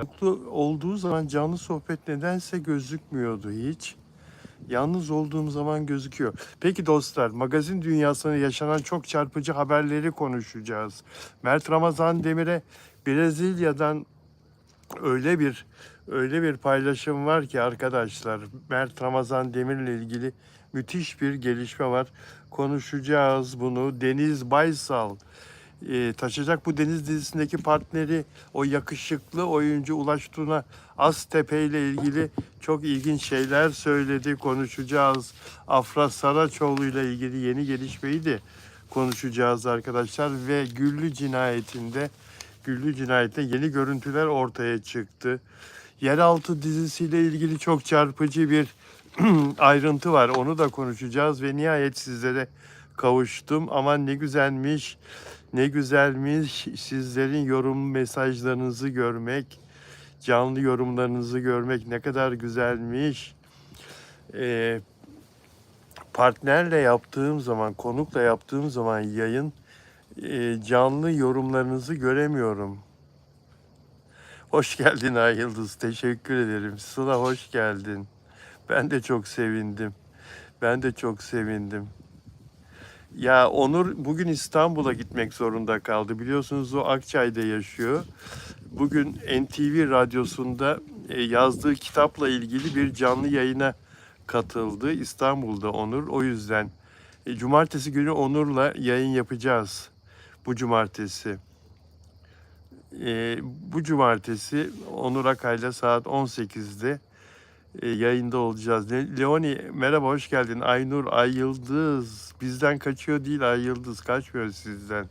Mutlu olduğu zaman canlı sohbet nedense gözükmüyordu hiç. Yalnız olduğum zaman gözüküyor. Peki dostlar, magazin dünyasında yaşanan çok çarpıcı haberleri konuşacağız. Mert Ramazan Demir'e Brezilya'dan öyle bir paylaşım var ki arkadaşlar. Mert Ramazan Demir'le ilgili müthiş bir gelişme var. Konuşacağız bunu. Deniz Baysal taşıyacak bu Deniz dizisindeki partneri, o yakışıklı oyuncu Ulaş Tuna Aztepe ile ilgili çok ilginç şeyler söyledi. Konuşacağız. Afra Saraçoğlu ile ilgili yeni gelişmeyi de konuşacağız arkadaşlar ve Güllü cinayetinde yeni görüntüler ortaya çıktı. Yeraltı dizisiyle ilgili çok çarpıcı bir ayrıntı var. Onu da konuşacağız ve nihayet sizlere kavuştum. Aman ne güzelmiş, ne güzelmiş sizlerin yorum mesajlarınızı görmek, canlı yorumlarınızı görmek ne kadar güzelmiş. Partnerle yaptığım zaman, konukla yaptığım zaman yayın canlı yorumlarınızı göremiyorum. Hoş geldin Ay Yıldız, teşekkür ederim. Sıla hoş geldin. Ben de çok sevindim. Ben de çok sevindim. Ya Onur bugün İstanbul'a gitmek zorunda kaldı. Biliyorsunuz o Akçay'da yaşıyor. Bugün NTV Radyosu'nda yazdığı kitapla ilgili bir canlı yayına katıldı. İstanbul'da Onur. O yüzden cumartesi günü Onur'la yayın yapacağız. Bu cumartesi. Bu cumartesi Onur Akay'la saat 18'de yayında olacağız. Leoni merhaba, hoş geldin. Aynur, Ay Yıldız bizden kaçıyor değil, Ay Yıldız kaçmıyor sizden.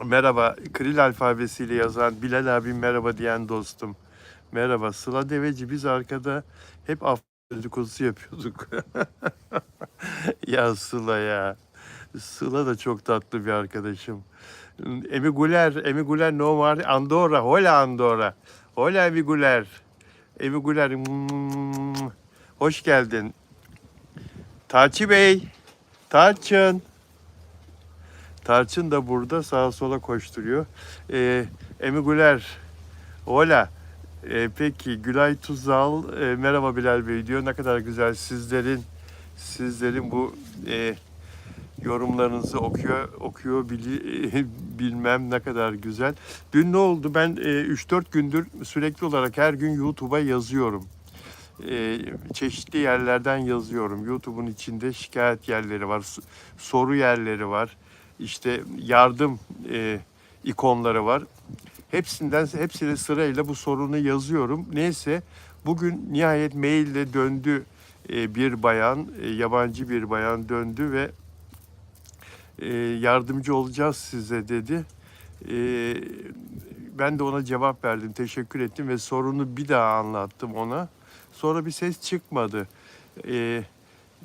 Merhaba, Kril alfabesiyle yazan Bilal abim, merhaba diyen dostum. Merhaba Sıla Deveci, biz arkada hep dedikodusu yapıyorduk. Ya Sıla ya. Sıla da çok tatlı bir arkadaşım. Emi Güler no var Andorra, hola Andorra. Hola Emi Güler. Emi Güler, hoş geldin. Taçi Bey, Tarçın. Tarçın da burada sağa sola koşturuyor. Emi Güler, hola. Peki Gülay Tuzal, merhaba Bilal Bey diyor. Ne kadar güzel sizlerin bu yorumlarınızı bilmem ne kadar güzel. Dün ne oldu? Ben 3-4 gündür sürekli olarak her gün YouTube'a yazıyorum. Çeşitli yerlerden yazıyorum. YouTube'un içinde şikayet yerleri var, soru yerleri var. İşte yardım ikonları var. Hepsine sırayla bu sorunu yazıyorum. Neyse bugün nihayet maille döndü bir bayan, yabancı bir bayan döndü ve yardımcı olacağız size dedi. Ben de ona cevap verdim, teşekkür ettim ve sorunu bir daha anlattım ona. Sonra bir ses çıkmadı.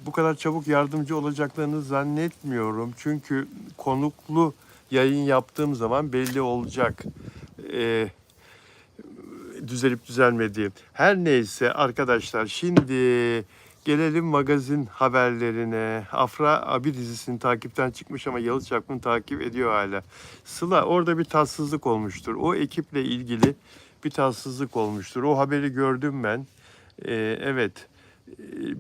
Bu kadar çabuk yardımcı olacaklarını zannetmiyorum. Çünkü konuklu yayın yaptığım zaman belli olacak düzelip düzelmediği. Her neyse arkadaşlar, şimdi gelelim magazin haberlerine. Afra Abi dizisini takipten çıkmış ama Yalı Çapkın'ı takip ediyor hala. Sıla, orada bir tatsızlık olmuştur. O ekiple ilgili bir tatsızlık olmuştur. O haberi gördüm ben. Evet,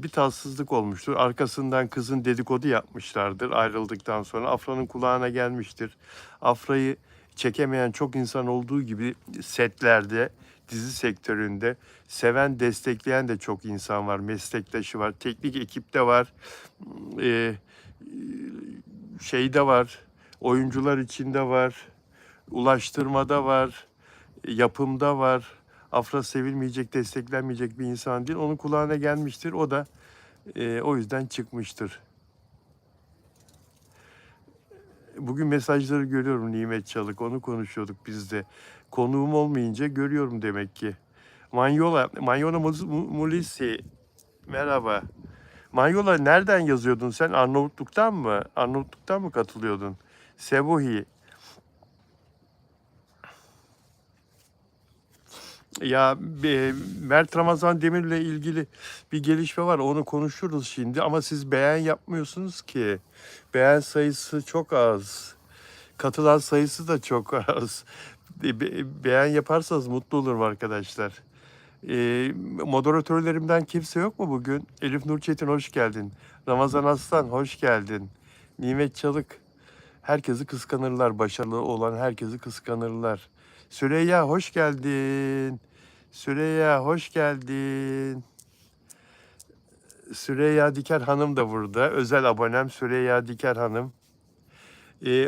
bir tatsızlık olmuştur. Arkasından kızın dedikodu yapmışlardır ayrıldıktan sonra. Afra'nın kulağına gelmiştir. Afra'yı çekemeyen çok insan olduğu gibi setlerde, dizi sektöründe seven, destekleyen de çok insan var. Meslektaşı var, teknik ekipte var, e, şeyde var, oyuncular içinde var, ulaştırmada var, yapımda var. Afra sevilmeyecek, desteklenmeyecek bir insan değil. Onun kulağına gelmiştir. O da o yüzden çıkmıştır. Bugün mesajları görüyorum Nimet Çalık. Onu konuşuyorduk biz de. Konuğum olmayınca görüyorum demek ki. Manyola Mulisi. Merhaba. Manyola nereden yazıyordun sen? Arnavutluk'tan mı? Arnavutluk'tan mı katılıyordun? Sebuhi. Ya Mert Ramazan Demir'le ilgili bir gelişme var. Onu konuşuruz şimdi ama siz beğen yapmıyorsunuz ki. Beğen sayısı çok az. Katılan sayısı da çok az. Beğen yaparsanız mutlu olurum arkadaşlar. Moderatörlerimden kimse yok mu bugün? Elif Nur Çetin hoş geldin. Ramazan Aslan hoş geldin. Nimet Çalık. Herkesi kıskanırlar. Başarılı olan herkesi kıskanırlar. Süreyya hoş geldin. Süreyya hoş geldin. Süreyya Diker Hanım da burada. Özel abonem Süreyya Diker Hanım.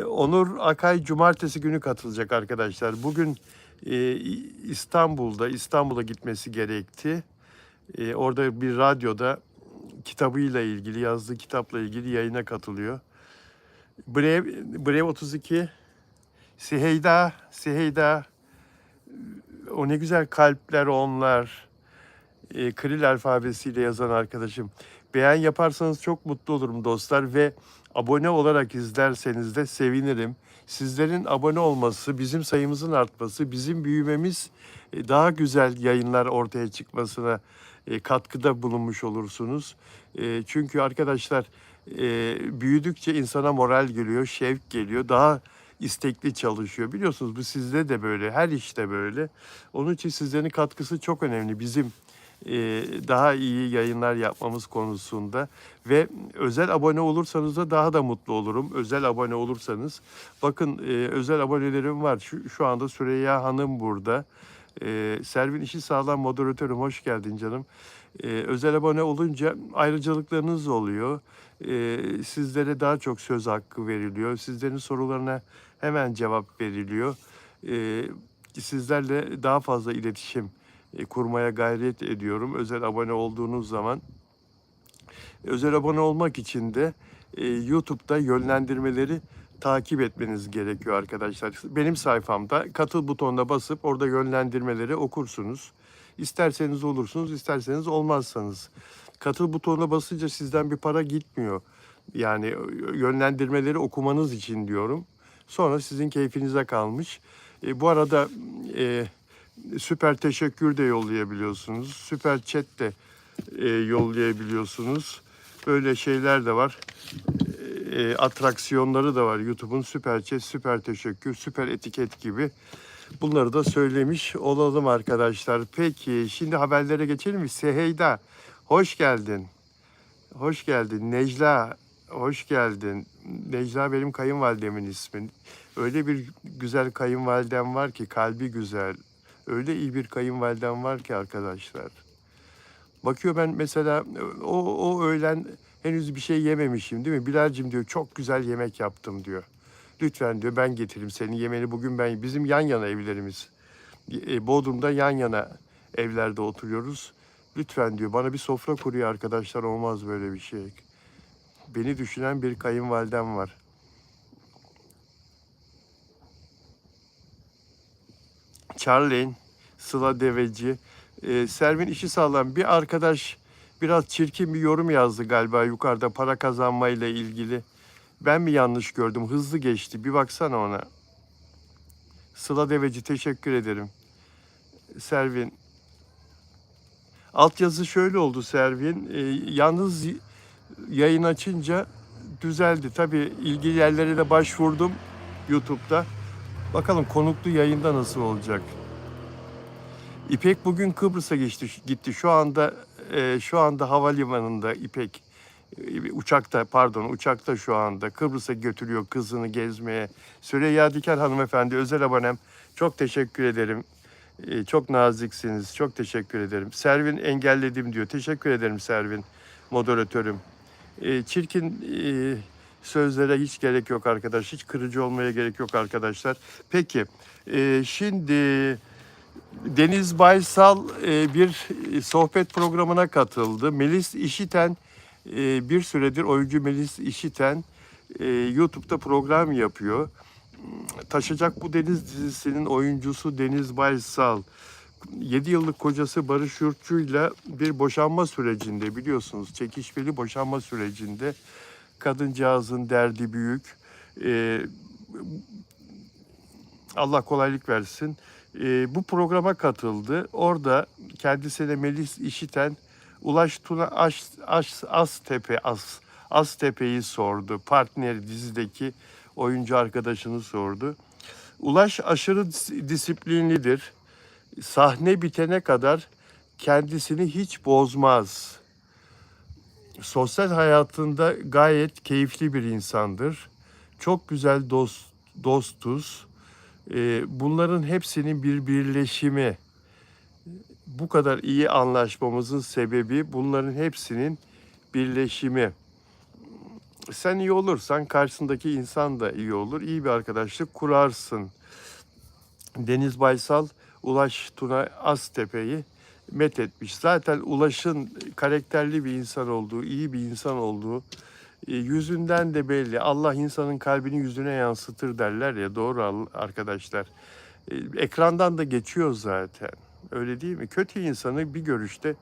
Onur Akay cumartesi günü katılacak arkadaşlar. Bugün İstanbul'a gitmesi gerekti. Orada bir radyoda kitabıyla ilgili, yazdığı kitapla ilgili yayına katılıyor. Brev 32, Siheyda, o ne güzel kalpler onlar. Kiril alfabesiyle yazan arkadaşım. Beğen yaparsanız çok mutlu olurum dostlar ve abone olarak izlerseniz de sevinirim. Sizlerin abone olması, bizim sayımızın artması, bizim büyümemiz, daha güzel yayınlar ortaya çıkmasına katkıda bulunmuş olursunuz. Çünkü arkadaşlar büyüdükçe insana moral geliyor, şevk geliyor, daha istekli çalışıyor. Biliyorsunuz bu sizde de böyle, her işte böyle. Onun için sizlerin katkısı çok önemli. Bizim daha iyi yayınlar yapmamız konusunda ve özel abone olursanız da daha da mutlu olurum. Özel abone olursanız. Bakın özel abonelerim var. Şu anda Süreyya Hanım burada. Servin İşi Sağlam moderatörüm hoş geldin canım. Özel abone olunca ayrıcalıklarınız oluyor. Sizlere daha çok söz hakkı veriliyor. Sizlerin sorularına hemen cevap veriliyor. Sizlerle daha fazla iletişim kurmaya gayret ediyorum. Özel abone olduğunuz zaman. Özel abone olmak için de YouTube'da yönlendirmeleri takip etmeniz gerekiyor arkadaşlar. Benim sayfamda katıl butonuna basıp orada yönlendirmeleri okursunuz. İsterseniz olursunuz, isterseniz olmazsanız. Katıl butonuna basınca sizden bir para gitmiyor. Yani yönlendirmeleri okumanız için diyorum. Sonra sizin keyfinize kalmış. Bu arada süper teşekkür de yollayabiliyorsunuz. Süper chat de yollayabiliyorsunuz. Böyle şeyler de var. Atraksiyonları da var. YouTube'un süper chat, süper teşekkür, süper etiket gibi. Bunları da söylemiş olalım arkadaşlar. Peki şimdi haberlere geçelim mi? Seheyda hoş geldin. Hoş geldin. Necla hoş geldin. Necla benim kayınvalidemin ismi. Öyle bir güzel kayınvalidem var ki, kalbi güzel. Öyle iyi bir kayınvalidem var ki arkadaşlar. Bakıyor ben mesela o öğlen henüz bir şey yememişim değil mi? Bilal'cim diyor çok güzel yemek yaptım diyor. Lütfen diyor ben getireyim senin yemeğini bugün ben. Bizim yan yana evlerimiz. Bodrum'da yan yana evlerde oturuyoruz. Lütfen diyor bana bir sofra kuruyor arkadaşlar, olmaz böyle bir şey. Beni düşünen bir kayınvalidem var. Charlene, Sıla Deveci, Servin İşi Sağlam bir arkadaş biraz çirkin bir yorum yazdı galiba yukarıda para kazanmayla ilgili. Ben mi yanlış gördüm? Hızlı geçti. Bir baksana ona. Sıla Deveci teşekkür ederim. Servin. Altyazı şöyle oldu Servin. Yalnız yayın açınca düzeldi. Tabii ilgili yerlere de başvurdum YouTube'da. Bakalım konuklu yayında nasıl olacak? İpek bugün Kıbrıs'a gitti. Şu anda havalimanında İpek. Uçakta şu anda. Kıbrıs'a götürüyor kızını gezmeye. Süreyya Diker hanımefendi özel abonem. Çok teşekkür ederim. Çok naziksiniz. Çok teşekkür ederim. Servin engelledim diyor. Teşekkür ederim Servin moderatörüm. Çirkin sözlere hiç gerek yok arkadaş. Hiç kırıcı olmaya gerek yok arkadaşlar. Peki şimdi Deniz Baysal bir sohbet programına katıldı. Melis İşiten bir süredir oyuncu Melis İşiten YouTube'da program yapıyor. Taşacak Bu Deniz dizisinin oyuncusu Deniz Baysal 7 yıllık kocası Barış Yurtçu'yla bir boşanma sürecinde, biliyorsunuz çekişmeli boşanma sürecinde. Kadıncağızın derdi büyük. Allah kolaylık versin. Bu programa katıldı. Orada kendisine Melis İşiten Ulaş Tuna Aztepe'yi sordu. Partneri, dizideki oyuncu arkadaşını sordu. Ulaş aşırı disiplinlidir. Sahne bitene kadar kendisini hiç bozmaz. Sosyal hayatında gayet keyifli bir insandır. Çok güzel dostuz. Bunların hepsinin bir birleşimi. Bu kadar iyi anlaşmamızın sebebi bunların hepsinin birleşimi. Sen iyi olursan karşısındaki insan da iyi olur. İyi bir arkadaşlık kurarsın. Deniz Baysal, Ulaş Tuna Aztepe'yi methetmiş. Zaten Ulaş'ın karakterli bir insan olduğu, iyi bir insan olduğu yüzünden de belli. Allah insanın kalbini yüzüne yansıtır derler ya, doğru arkadaşlar. Ekrandan da geçiyor zaten. Öyle değil mi? Kötü insanı bir görüşte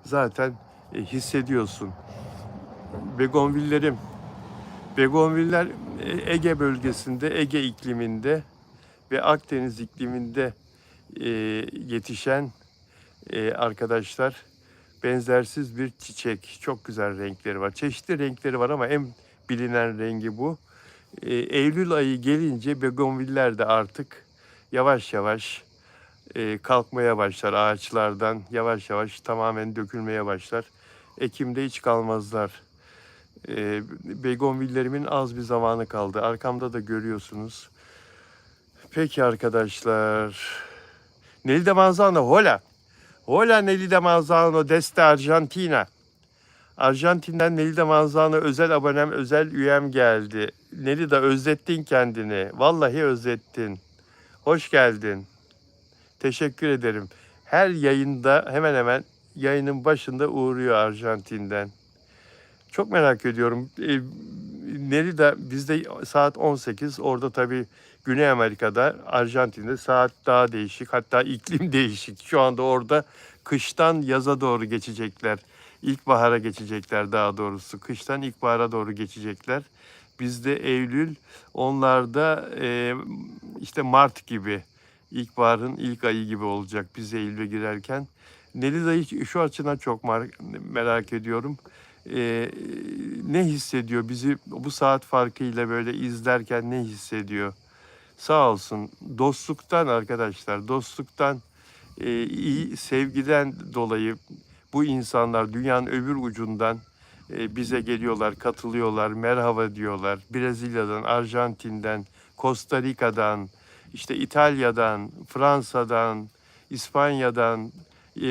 zaten hissediyorsun. Begonviller Ege bölgesinde, Ege ikliminde ve Akdeniz ikliminde yetişen arkadaşlar, benzersiz bir çiçek. Çok güzel renkleri var. Çeşitli renkleri var ama en bilinen rengi bu. Eylül ayı gelince begonviller de artık yavaş yavaş kalkmaya başlar ağaçlardan. Yavaş yavaş tamamen dökülmeye başlar. Ekim'de hiç kalmazlar. Begonvillerimin az bir zamanı kaldı. Arkamda da görüyorsunuz. Peki arkadaşlar. Nelly de Manzano, hola. Hola Nelly de Manzano desde Arjantina. Arjantin'den Nelly de Manzano özel abonem, özel üyem geldi. Nelly de özlettin kendini. Vallahi özlettin. Hoş geldin. Teşekkür ederim. Her yayında hemen hemen yayının başında uğruyor Arjantin'den. Çok merak ediyorum. Nerede? Bizde saat 18. Orada tabii Güney Amerika'da, Arjantin'de saat daha değişik. Hatta iklim değişik. Şu anda orada kıştan yaza doğru geçecekler. İlkbahara geçecekler daha doğrusu. Kıştan ilkbahara doğru geçecekler. Bizde Eylül, onlarda işte Mart gibi. İlkbaharın ilk ayı gibi olacak biz Eylül'e girerken. Nelida'yı şu açıdan çok merak ediyorum. Ne hissediyor? Bizi bu saat farkıyla böyle izlerken ne hissediyor? Sağ olsun. Dostluktan arkadaşlar, dostluktan, iyi sevgiden dolayı bu insanlar dünyanın öbür ucundan bize geliyorlar, katılıyorlar, merhaba diyorlar. Brezilya'dan, Arjantin'den, Costa Rica'dan, işte İtalya'dan, Fransa'dan, İspanya'dan,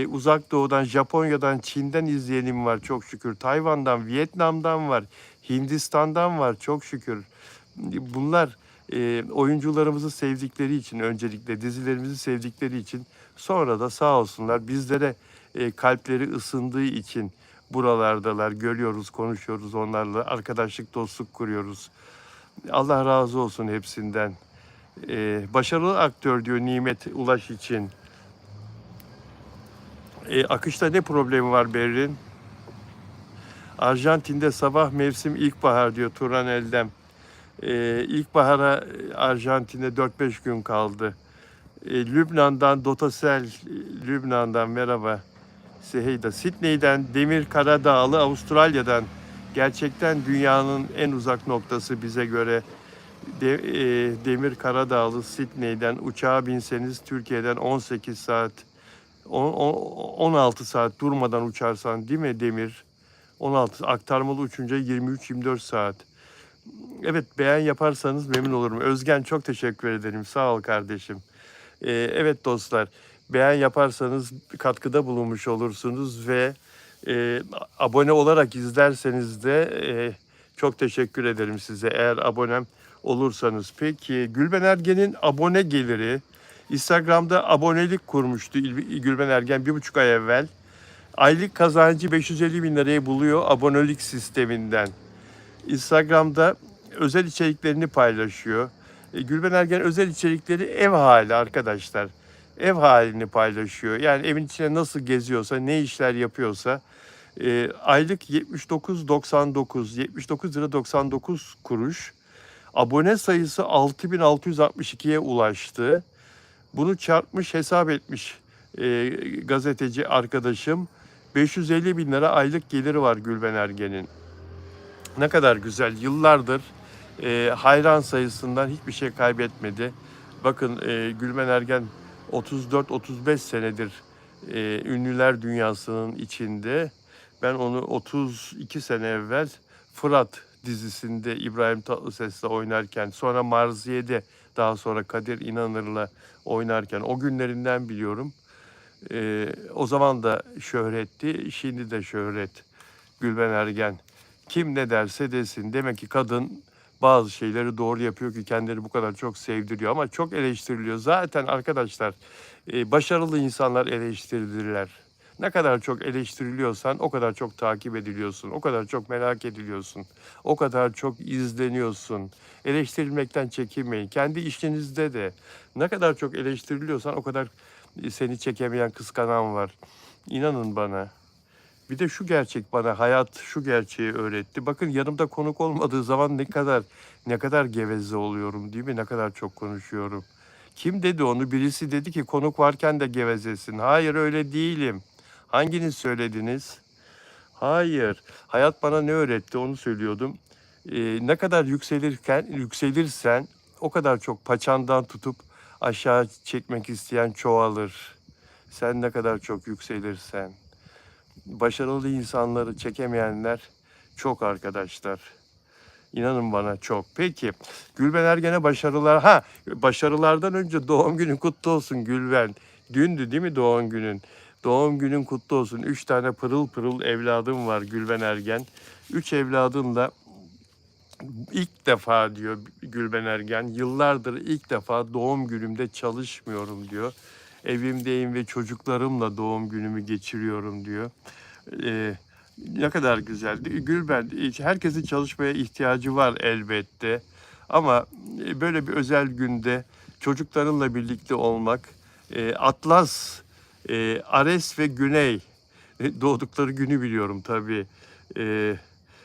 Uzak Doğu'dan, Japonya'dan, Çin'den izleyenim var çok şükür. Tayvan'dan, Vietnam'dan var, Hindistan'dan var çok şükür. Bunlar oyuncularımızı sevdikleri için, öncelikle dizilerimizi sevdikleri için, sonra da sağ olsunlar bizlere kalpleri ısındığı için buralardalar. Görüyoruz, konuşuyoruz onlarla, arkadaşlık, dostluk kuruyoruz. Allah razı olsun hepsinden. Başarılı aktör diyor Nimet Ulaş için. Akışta ne problemi var Berrin? Arjantin'de sabah mevsim ilkbahar diyor Turan Eldem. İlkbahara Arjantin'de 4-5 gün kaldı. Lübnan'dan Dotasel, Lübnan'dan merhaba. Seheyda, Sydney'den Demir Karadağlı, Avustralya'dan. Gerçekten dünyanın en uzak noktası bize göre. Demir Karadağlı, Sydney'den uçağa binseniz Türkiye'den 18 saat, 16 saat durmadan uçarsan değil mi Demir? 16 aktarmalı uçunca 23-24 saat. Evet, beğen yaparsanız memnun olurum. Özgen çok teşekkür ederim. Sağ ol kardeşim. Evet dostlar, beğen yaparsanız katkıda bulunmuş olursunuz ve abone olarak izlerseniz de çok teşekkür ederim size eğer abonem olursanız. Peki Gülben Ergen'in abone geliri, Instagram'da abonelik kurmuştu Gülben Ergen 1,5 ay evvel. Aylık kazancı 550 bin lirayı buluyor abonelik sisteminden. Instagram'da özel içeriklerini paylaşıyor. Gülben Ergen özel içerikleri ev hali arkadaşlar. Ev halini paylaşıyor. Yani evin içine nasıl geziyorsa, ne işler yapıyorsa. Aylık 79 lira 99 kuruş. Abone sayısı 6.662'ye ulaştı. Bunu çarpmış, hesap etmiş gazeteci arkadaşım. 550 bin lira aylık geliri var Gülben Ergen'in. Ne kadar güzel. Yıllardır hayran sayısından hiçbir şey kaybetmedi. Bakın Gülben Ergen 34-35 senedir ünlüler dünyasının içinde. Ben onu 32 sene evvel Fırat dizisinde İbrahim Tatlıses'le oynarken, sonra Marziye'de, daha sonra Kadir İnanır'la oynarken o günlerinden biliyorum. O zaman da şöhretti, şimdi de şöhret. Gülben Ergen. Kim ne derse desin. Demek ki kadın bazı şeyleri doğru yapıyor ki kendileri bu kadar çok sevdiriyor. Ama çok eleştiriliyor. Zaten arkadaşlar başarılı insanlar eleştirilirler. Ne kadar çok eleştiriliyorsan o kadar çok takip ediliyorsun. O kadar çok merak ediliyorsun. O kadar çok izleniyorsun. Eleştirilmekten çekinmeyin. Kendi işinizde de ne kadar çok eleştiriliyorsan o kadar seni çekemeyen, kıskanan var. İnanın bana. Bir de şu gerçek, bana hayat şu gerçeği öğretti. Bakın yanımda konuk olmadığı zaman ne kadar geveze oluyorum, değil mi? Ne kadar çok konuşuyorum. Kim dedi onu? Birisi dedi ki konuk varken de gevezesin. Hayır, öyle değilim. Hanginiz söylediniz? Hayır. Hayat bana ne öğretti onu söylüyordum. Ne kadar yükselirsen o kadar çok paçandan tutup aşağı çekmek isteyen çoğalır. Sen ne kadar çok yükselirsen. Başarılı insanları çekemeyenler çok arkadaşlar. İnanın bana çok. Peki Gülben Ergen'e başarılar. Başarılardan önce doğum günün kutlu olsun Gülben. Dündü değil mi doğum günün? Doğum günün kutlu olsun. 3 tane pırıl pırıl evladım var Gülben Ergen. 3 evladımla ilk defa diyor Gülben Ergen, yıllardır ilk defa doğum günümde çalışmıyorum diyor. Evimdeyim ve çocuklarımla doğum günümü geçiriyorum diyor. Ne kadar güzel. Gülben, herkesin çalışmaya ihtiyacı var elbette. Ama böyle bir özel günde çocuklarınla birlikte olmak, Atlas, Ares ve Güney doğdukları günü biliyorum tabii.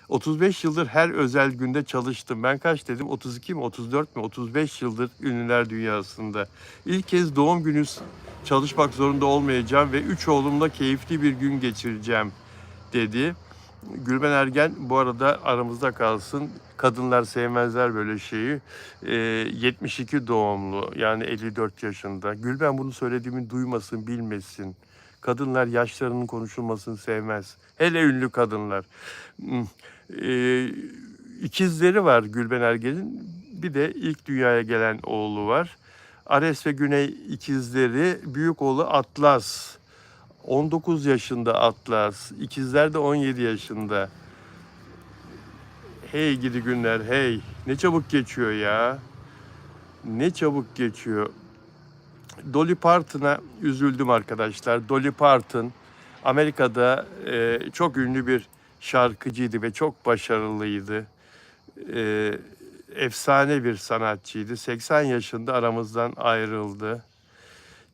35 yıldır her özel günde çalıştım. Ben kaç dedim? 32 mi, 34 mi? 35 yıldır ünlüler dünyasında. İlk kez doğum günü çalışmak zorunda olmayacağım ve 3 oğlumla keyifli bir gün geçireceğim dedi. Gülben Ergen bu arada aramızda kalsın. Kadınlar sevmezler böyle şeyi. 72 doğumlu, yani 54 yaşında. Gülben bunu söylediğimi duymasın, bilmesin. Kadınlar yaşlarının konuşulmasını sevmez. Hele ünlü kadınlar. İkizleri var Gülben Ergen'in. Bir de ilk dünyaya gelen oğlu var. Ares ve Güney ikizleri. Büyük oğlu Atlas. 19 yaşında Atlas. İkizler de 17 yaşında. Hey gidi günler, hey. Ne çabuk geçiyor ya. Ne çabuk geçiyor. Dolly Parton'a üzüldüm arkadaşlar. Dolly Parton Amerika'da çok ünlü bir şarkıcıydı ve çok başarılıydı. Efsane bir sanatçıydı. 80 yaşında aramızdan ayrıldı.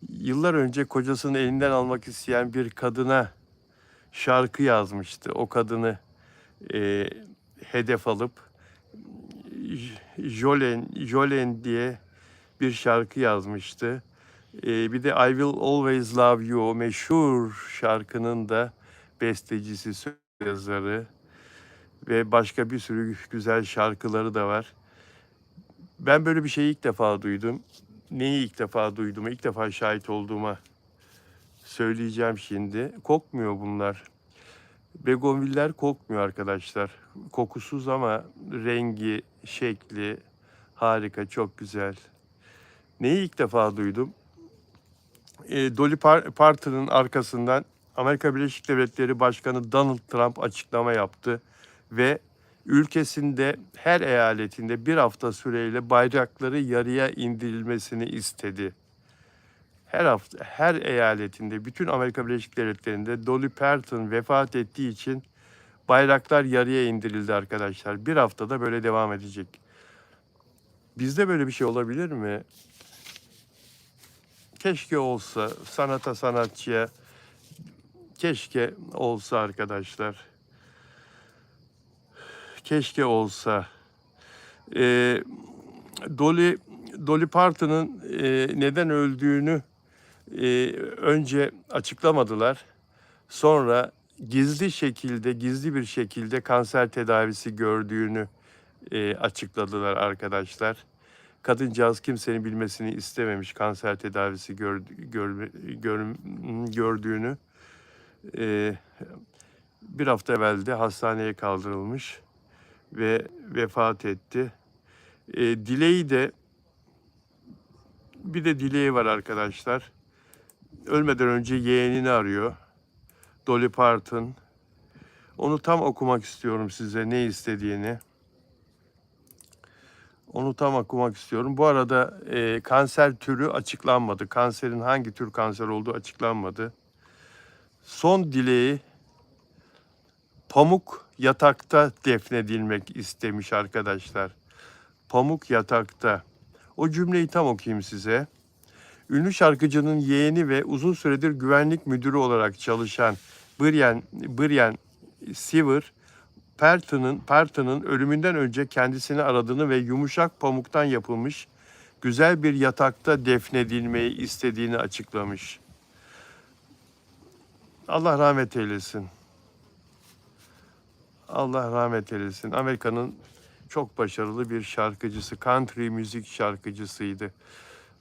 Yıllar önce kocasının elinden almak isteyen bir kadına şarkı yazmıştı. O kadını hedef alıp Jolene diye bir şarkı yazmıştı. Bir de I Will Always Love You, o meşhur şarkının da bestecisi, söz yazarı ve başka bir sürü güzel şarkıları da var. Ben böyle bir şeyi ilk defa duydum. Neyi ilk defa duyduğuma, ilk defa şahit olduğuma söyleyeceğim şimdi. Kokmuyor bunlar. Begonviller kokmuyor arkadaşlar. Kokusuz ama rengi, şekli harika, çok güzel. Neyi ilk defa duydum? Dolly Parton'ın arkasından Amerika Birleşik Devletleri Başkanı Donald Trump açıklama yaptı ve ülkesinde her eyaletinde bir hafta süreyle bayrakları yarıya indirilmesini istedi. Her eyaletinde, bütün Amerika Birleşik Devletleri'nde Dolly Parton vefat ettiği için bayraklar yarıya indirildi arkadaşlar. Bir haftada böyle devam edecek. Bizde böyle bir şey olabilir mi? Keşke olsa, sanata, sanatçıya keşke olsa arkadaşlar. Keşke olsa. Dolly Parton'ın neden öldüğünü önce açıklamadılar. Sonra gizli bir şekilde kanser tedavisi gördüğünü açıkladılar arkadaşlar. Kadıncağız kimsenin bilmesini istememiş kanser tedavisi gördüğünü. E, Bir hafta evvel de hastaneye kaldırılmış ve vefat etti. Dileği de bir de dileği var arkadaşlar. Ölmeden önce yeğenini arıyor. Dolly Parton. Onu tam okumak istiyorum size ne istediğini. Onu tam okumak istiyorum. Bu arada kanser türü açıklanmadı. Kanserin hangi tür kanser olduğu açıklanmadı. Son dileği pamuk yatakta defnedilmek istemiş arkadaşlar. Pamuk yatakta. O cümleyi tam okuyayım size. Ünlü şarkıcının yeğeni ve uzun süredir güvenlik müdürü olarak çalışan Brian Seaver, Parton'ın ölümünden önce kendisini aradığını ve yumuşak pamuktan yapılmış güzel bir yatakta defnedilmeyi istediğini açıklamış. Allah rahmet eylesin. Allah rahmet eylesin. Amerika'nın çok başarılı bir şarkıcısı, country müzik şarkıcısıydı.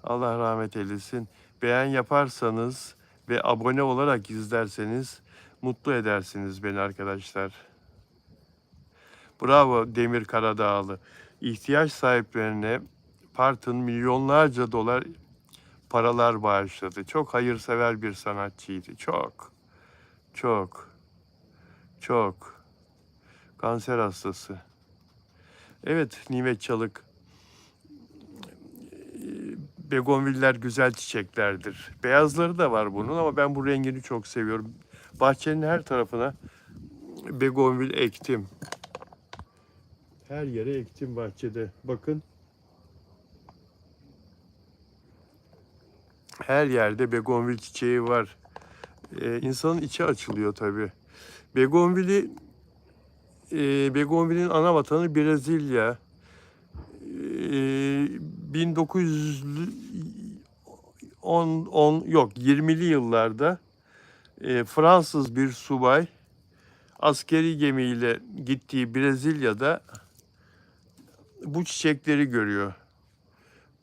Allah rahmet eylesin. Beğen yaparsanız ve abone olarak izlerseniz mutlu edersiniz beni arkadaşlar. Bravo Demir Karadağlı. İhtiyaç sahiplerine Parton milyonlarca dolar paralar bağışladı. Çok hayırsever bir sanatçıydı. Çok. Kanser hastası. Evet Nimet Çalık. Begonviller güzel çiçeklerdir. Beyazları da var bunun ama ben bu rengini çok seviyorum. Bahçenin her tarafına begonvil ektim. Her yere ektim bahçede. Bakın. Her yerde begonvil çiçeği var. İnsanın içi açılıyor tabii. Begonvil'in ana vatanı Brezilya. 20'li yıllarda Fransız bir subay askeri gemiyle gittiği Brezilya'da bu çiçekleri görüyor.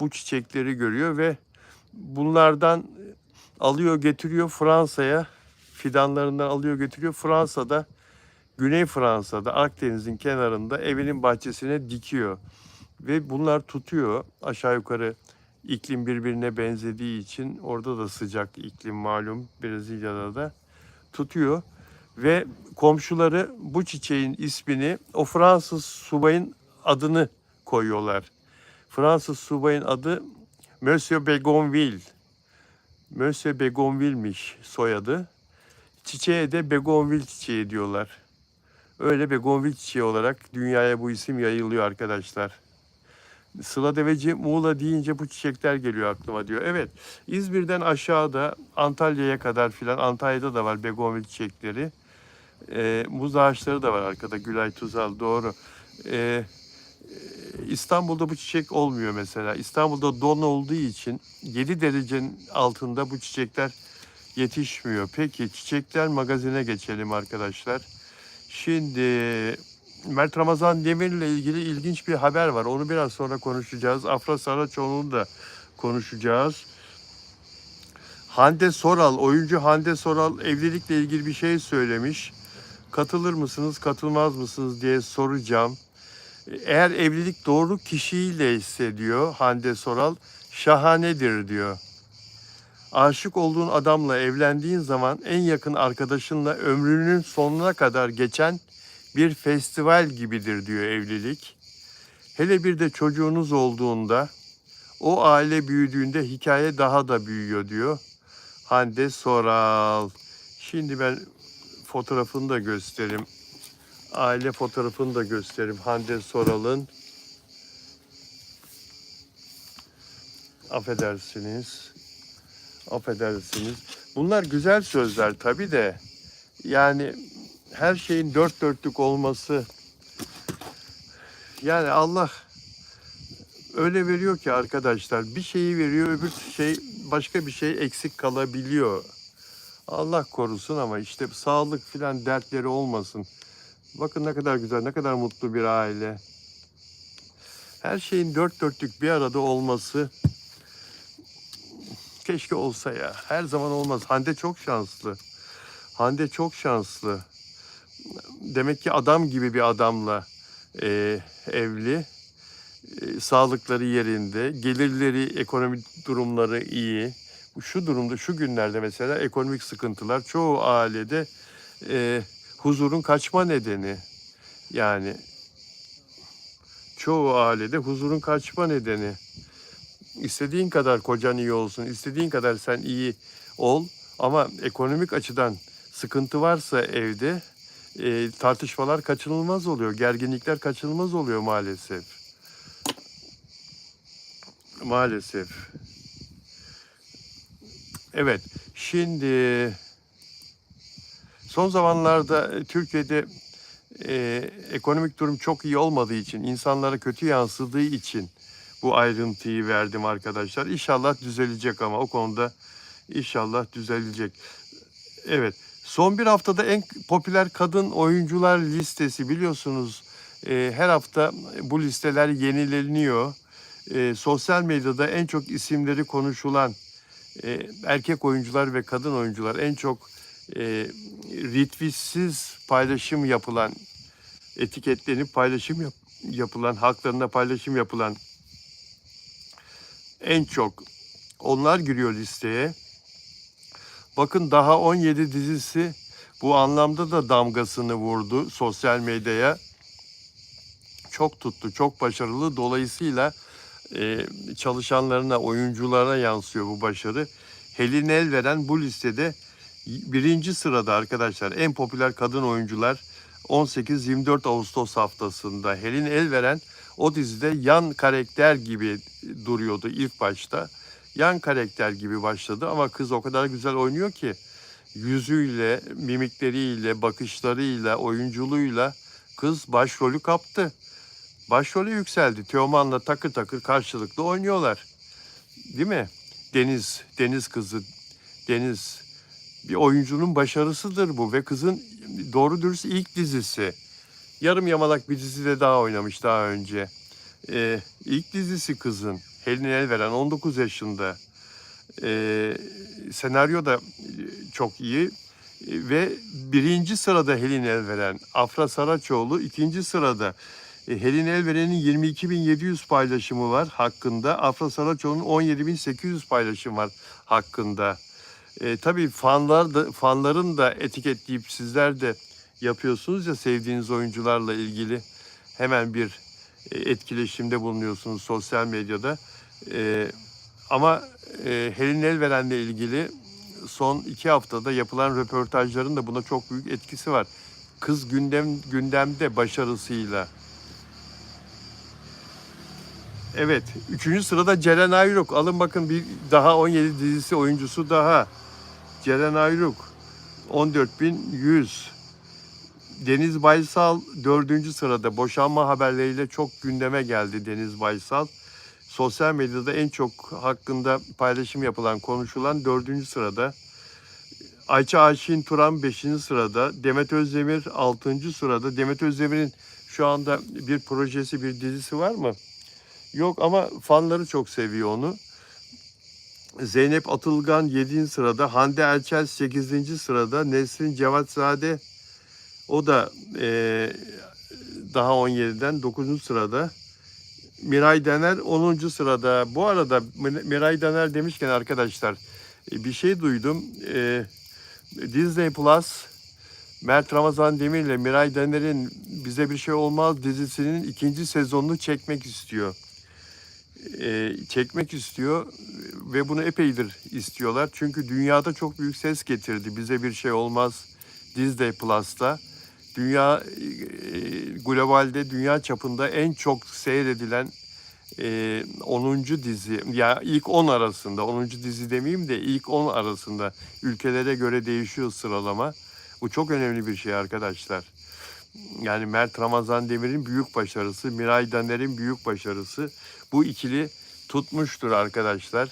Bu çiçekleri görüyor ve bunlardan alıyor getiriyor Fransa'ya. Fidanlarından alıyor getiriyor Fransa'da. Güney Fransa'da Akdeniz'in kenarında evinin bahçesine dikiyor. Ve bunlar tutuyor aşağı yukarı iklim birbirine benzediği için orada da sıcak iklim malum Brezilya'da da tutuyor. Ve komşuları bu çiçeğin ismini o Fransız subayın adını koyuyorlar. Fransız subayın adı Monsieur Begonville. Monsieur Begonville'miş soyadı. Çiçeğe de Begonville çiçeği diyorlar. Öyle Begonvil çiçeği olarak dünyaya bu isim yayılıyor arkadaşlar. Sıla Deveci Muğla deyince bu çiçekler geliyor aklıma diyor. Evet, İzmir'den aşağıda Antalya'ya kadar filan Antalya'da da var begonvil çiçekleri. Muz ağaçları da var arkada Gülay Tuzal doğru. İstanbul'da bu çiçek olmuyor mesela. İstanbul'da don olduğu için 7 derecenin altında bu çiçekler yetişmiyor. Peki çiçekler magazine geçelim arkadaşlar. Şimdi Mert Ramazan Demir'le ilgili ilginç bir haber var. Onu biraz sonra konuşacağız. Afra Saraçoğlu'nu da konuşacağız. Hande Soral, oyuncu Hande Soral evlilikle ilgili bir şey söylemiş. Katılır mısınız, katılmaz mısınız diye soracağım. Eğer evlilik doğru kişiyle ise diyor Hande Soral, şahanedir diyor. Aşık olduğun adamla evlendiğin zaman en yakın arkadaşınla ömrünün sonuna kadar geçen bir festival gibidir diyor evlilik. Hele bir de çocuğunuz olduğunda, o aile büyüdüğünde hikaye daha da büyüyor diyor Hande Soral. Şimdi ben fotoğrafını da göstereyim. Aile fotoğrafını da göstereyim Hande Soral'ın. Affedersiniz. Bunlar güzel sözler tabii de. Yani her şeyin dört dörtlük olması. Yani Allah öyle veriyor ki arkadaşlar. Bir şeyi veriyor, öbür şey başka bir şey eksik kalabiliyor. Allah korusun ama işte sağlık filan dertleri olmasın. Bakın ne kadar güzel, ne kadar mutlu bir aile. Her şeyin dört dörtlük bir arada olması keşke olsa ya. Her zaman olmaz. Hande çok şanslı. Hande çok şanslı. Demek ki adam gibi bir adamla evli. Sağlıkları yerinde, gelirleri, ekonomik durumları iyi. Şu durumda, şu günlerde mesela ekonomik sıkıntılar çoğu ailede huzurun kaçma nedeni. Yani çoğu ailede huzurun kaçma nedeni. İstediğin kadar kocan iyi olsun, istediğin kadar sen iyi ol ama ekonomik açıdan sıkıntı varsa evde tartışmalar kaçınılmaz oluyor, gerginlikler kaçınılmaz oluyor maalesef. Maalesef. Evet, şimdi son zamanlarda Türkiye'de ekonomik durum çok iyi olmadığı için, insanlara kötü yansıdığı için bu ayrıntıyı verdim arkadaşlar. İnşallah düzelecek ama o konuda inşallah düzelecek. Evet, son bir haftada en popüler kadın oyuncular listesi biliyorsunuz. Her hafta bu listeler yenileniyor. Sosyal medyada en çok isimleri konuşulan erkek oyuncular ve kadın oyuncular en çok retweetsiz paylaşım yapılan, etiketlenip paylaşım yapılan, haklarında paylaşım yapılan en çok onlar giriyor listeye. Bakın Daha 17 dizisi bu anlamda da damgasını vurdu sosyal medyaya. Çok tuttu, çok başarılı. Dolayısıyla çalışanlarına, oyunculara yansıyor bu başarı. Helin Elveren bu listede birinci sırada arkadaşlar. En popüler kadın oyuncular 18-24 Ağustos haftasında. Helin Elveren o dizide yan karakter gibi duruyordu ilk başta. Yan karakter gibi başladı ama kız o kadar güzel oynuyor ki yüzüyle, mimikleriyle, bakışlarıyla, oyunculuğuyla kız başrolü kaptı. Başrole yükseldi. Teoman'la takır takır karşılıklı oynuyorlar. Değil mi? Deniz kızı, Deniz. Bir oyuncunun başarısıdır bu ve kızın doğru dürüst ilk dizisi. Yarım yamalak bir dizide daha oynamış daha önce. İlk dizisi kızın. Helin Elveren 19 yaşında. Senaryo da çok iyi. Ve birinci sırada Helin Elveren. Afra Saraçoğlu ikinci sırada. Helin Elveren'in 22.700 paylaşımı var hakkında. Afra Saraçoğlu'nun 17.800 paylaşım var hakkında. Tabii fanların da etiketleyip sizler de yapıyorsunuz ya sevdiğiniz oyuncularla ilgili hemen bir etkileşimde bulunuyorsunuz sosyal medyada. Ama Helin Elveren'le ilgili son 2 haftada yapılan röportajların da buna çok büyük etkisi var. Kız gündemde başarısıyla. Evet, 3. sırada Ceren Ayruk. Alın bakın bir Daha 17 dizisi oyuncusu daha. Ceren Ayruk 14.100. Deniz Baysal 4. sırada. Boşanma haberleriyle çok gündeme geldi Deniz Baysal. Sosyal medyada en çok hakkında paylaşım yapılan, konuşulan 4. sırada. Ayça Ayşin Turan 5. sırada. Demet Özdemir 6. sırada. Demet Özdemir'in şu anda bir projesi, bir dizisi var mı? Yok ama fanları çok seviyor onu. Zeynep Atılgan 7. sırada. Hande Erçel 8. sırada. Nesrin Cevatzade o da Daha 17'den 9. sırada. Miray Daner 10. sırada. Bu arada Miray Daner demişken arkadaşlar bir şey duydum. Disney Plus Mert Ramazan Demir ile Miray Daner'in Bize Bir Şey Olmaz dizisinin 2. sezonunu çekmek istiyor. Çekmek istiyor ve bunu epeydir istiyorlar. Çünkü dünyada çok büyük ses getirdi. Bize Bir Şey Olmaz Disney Plus'ta. Dünya globalde, dünya çapında en çok seyredilen 10. dizi, ya ilk 10 arasında, 10. dizi demeyeyim de ilk 10 arasında, ülkelere göre değişiyor sıralama. Bu çok önemli bir şey arkadaşlar. Yani Mert Ramazan Demir'in büyük başarısı, Miray Daner'in büyük başarısı. Bu ikili tutmuştur arkadaşlar.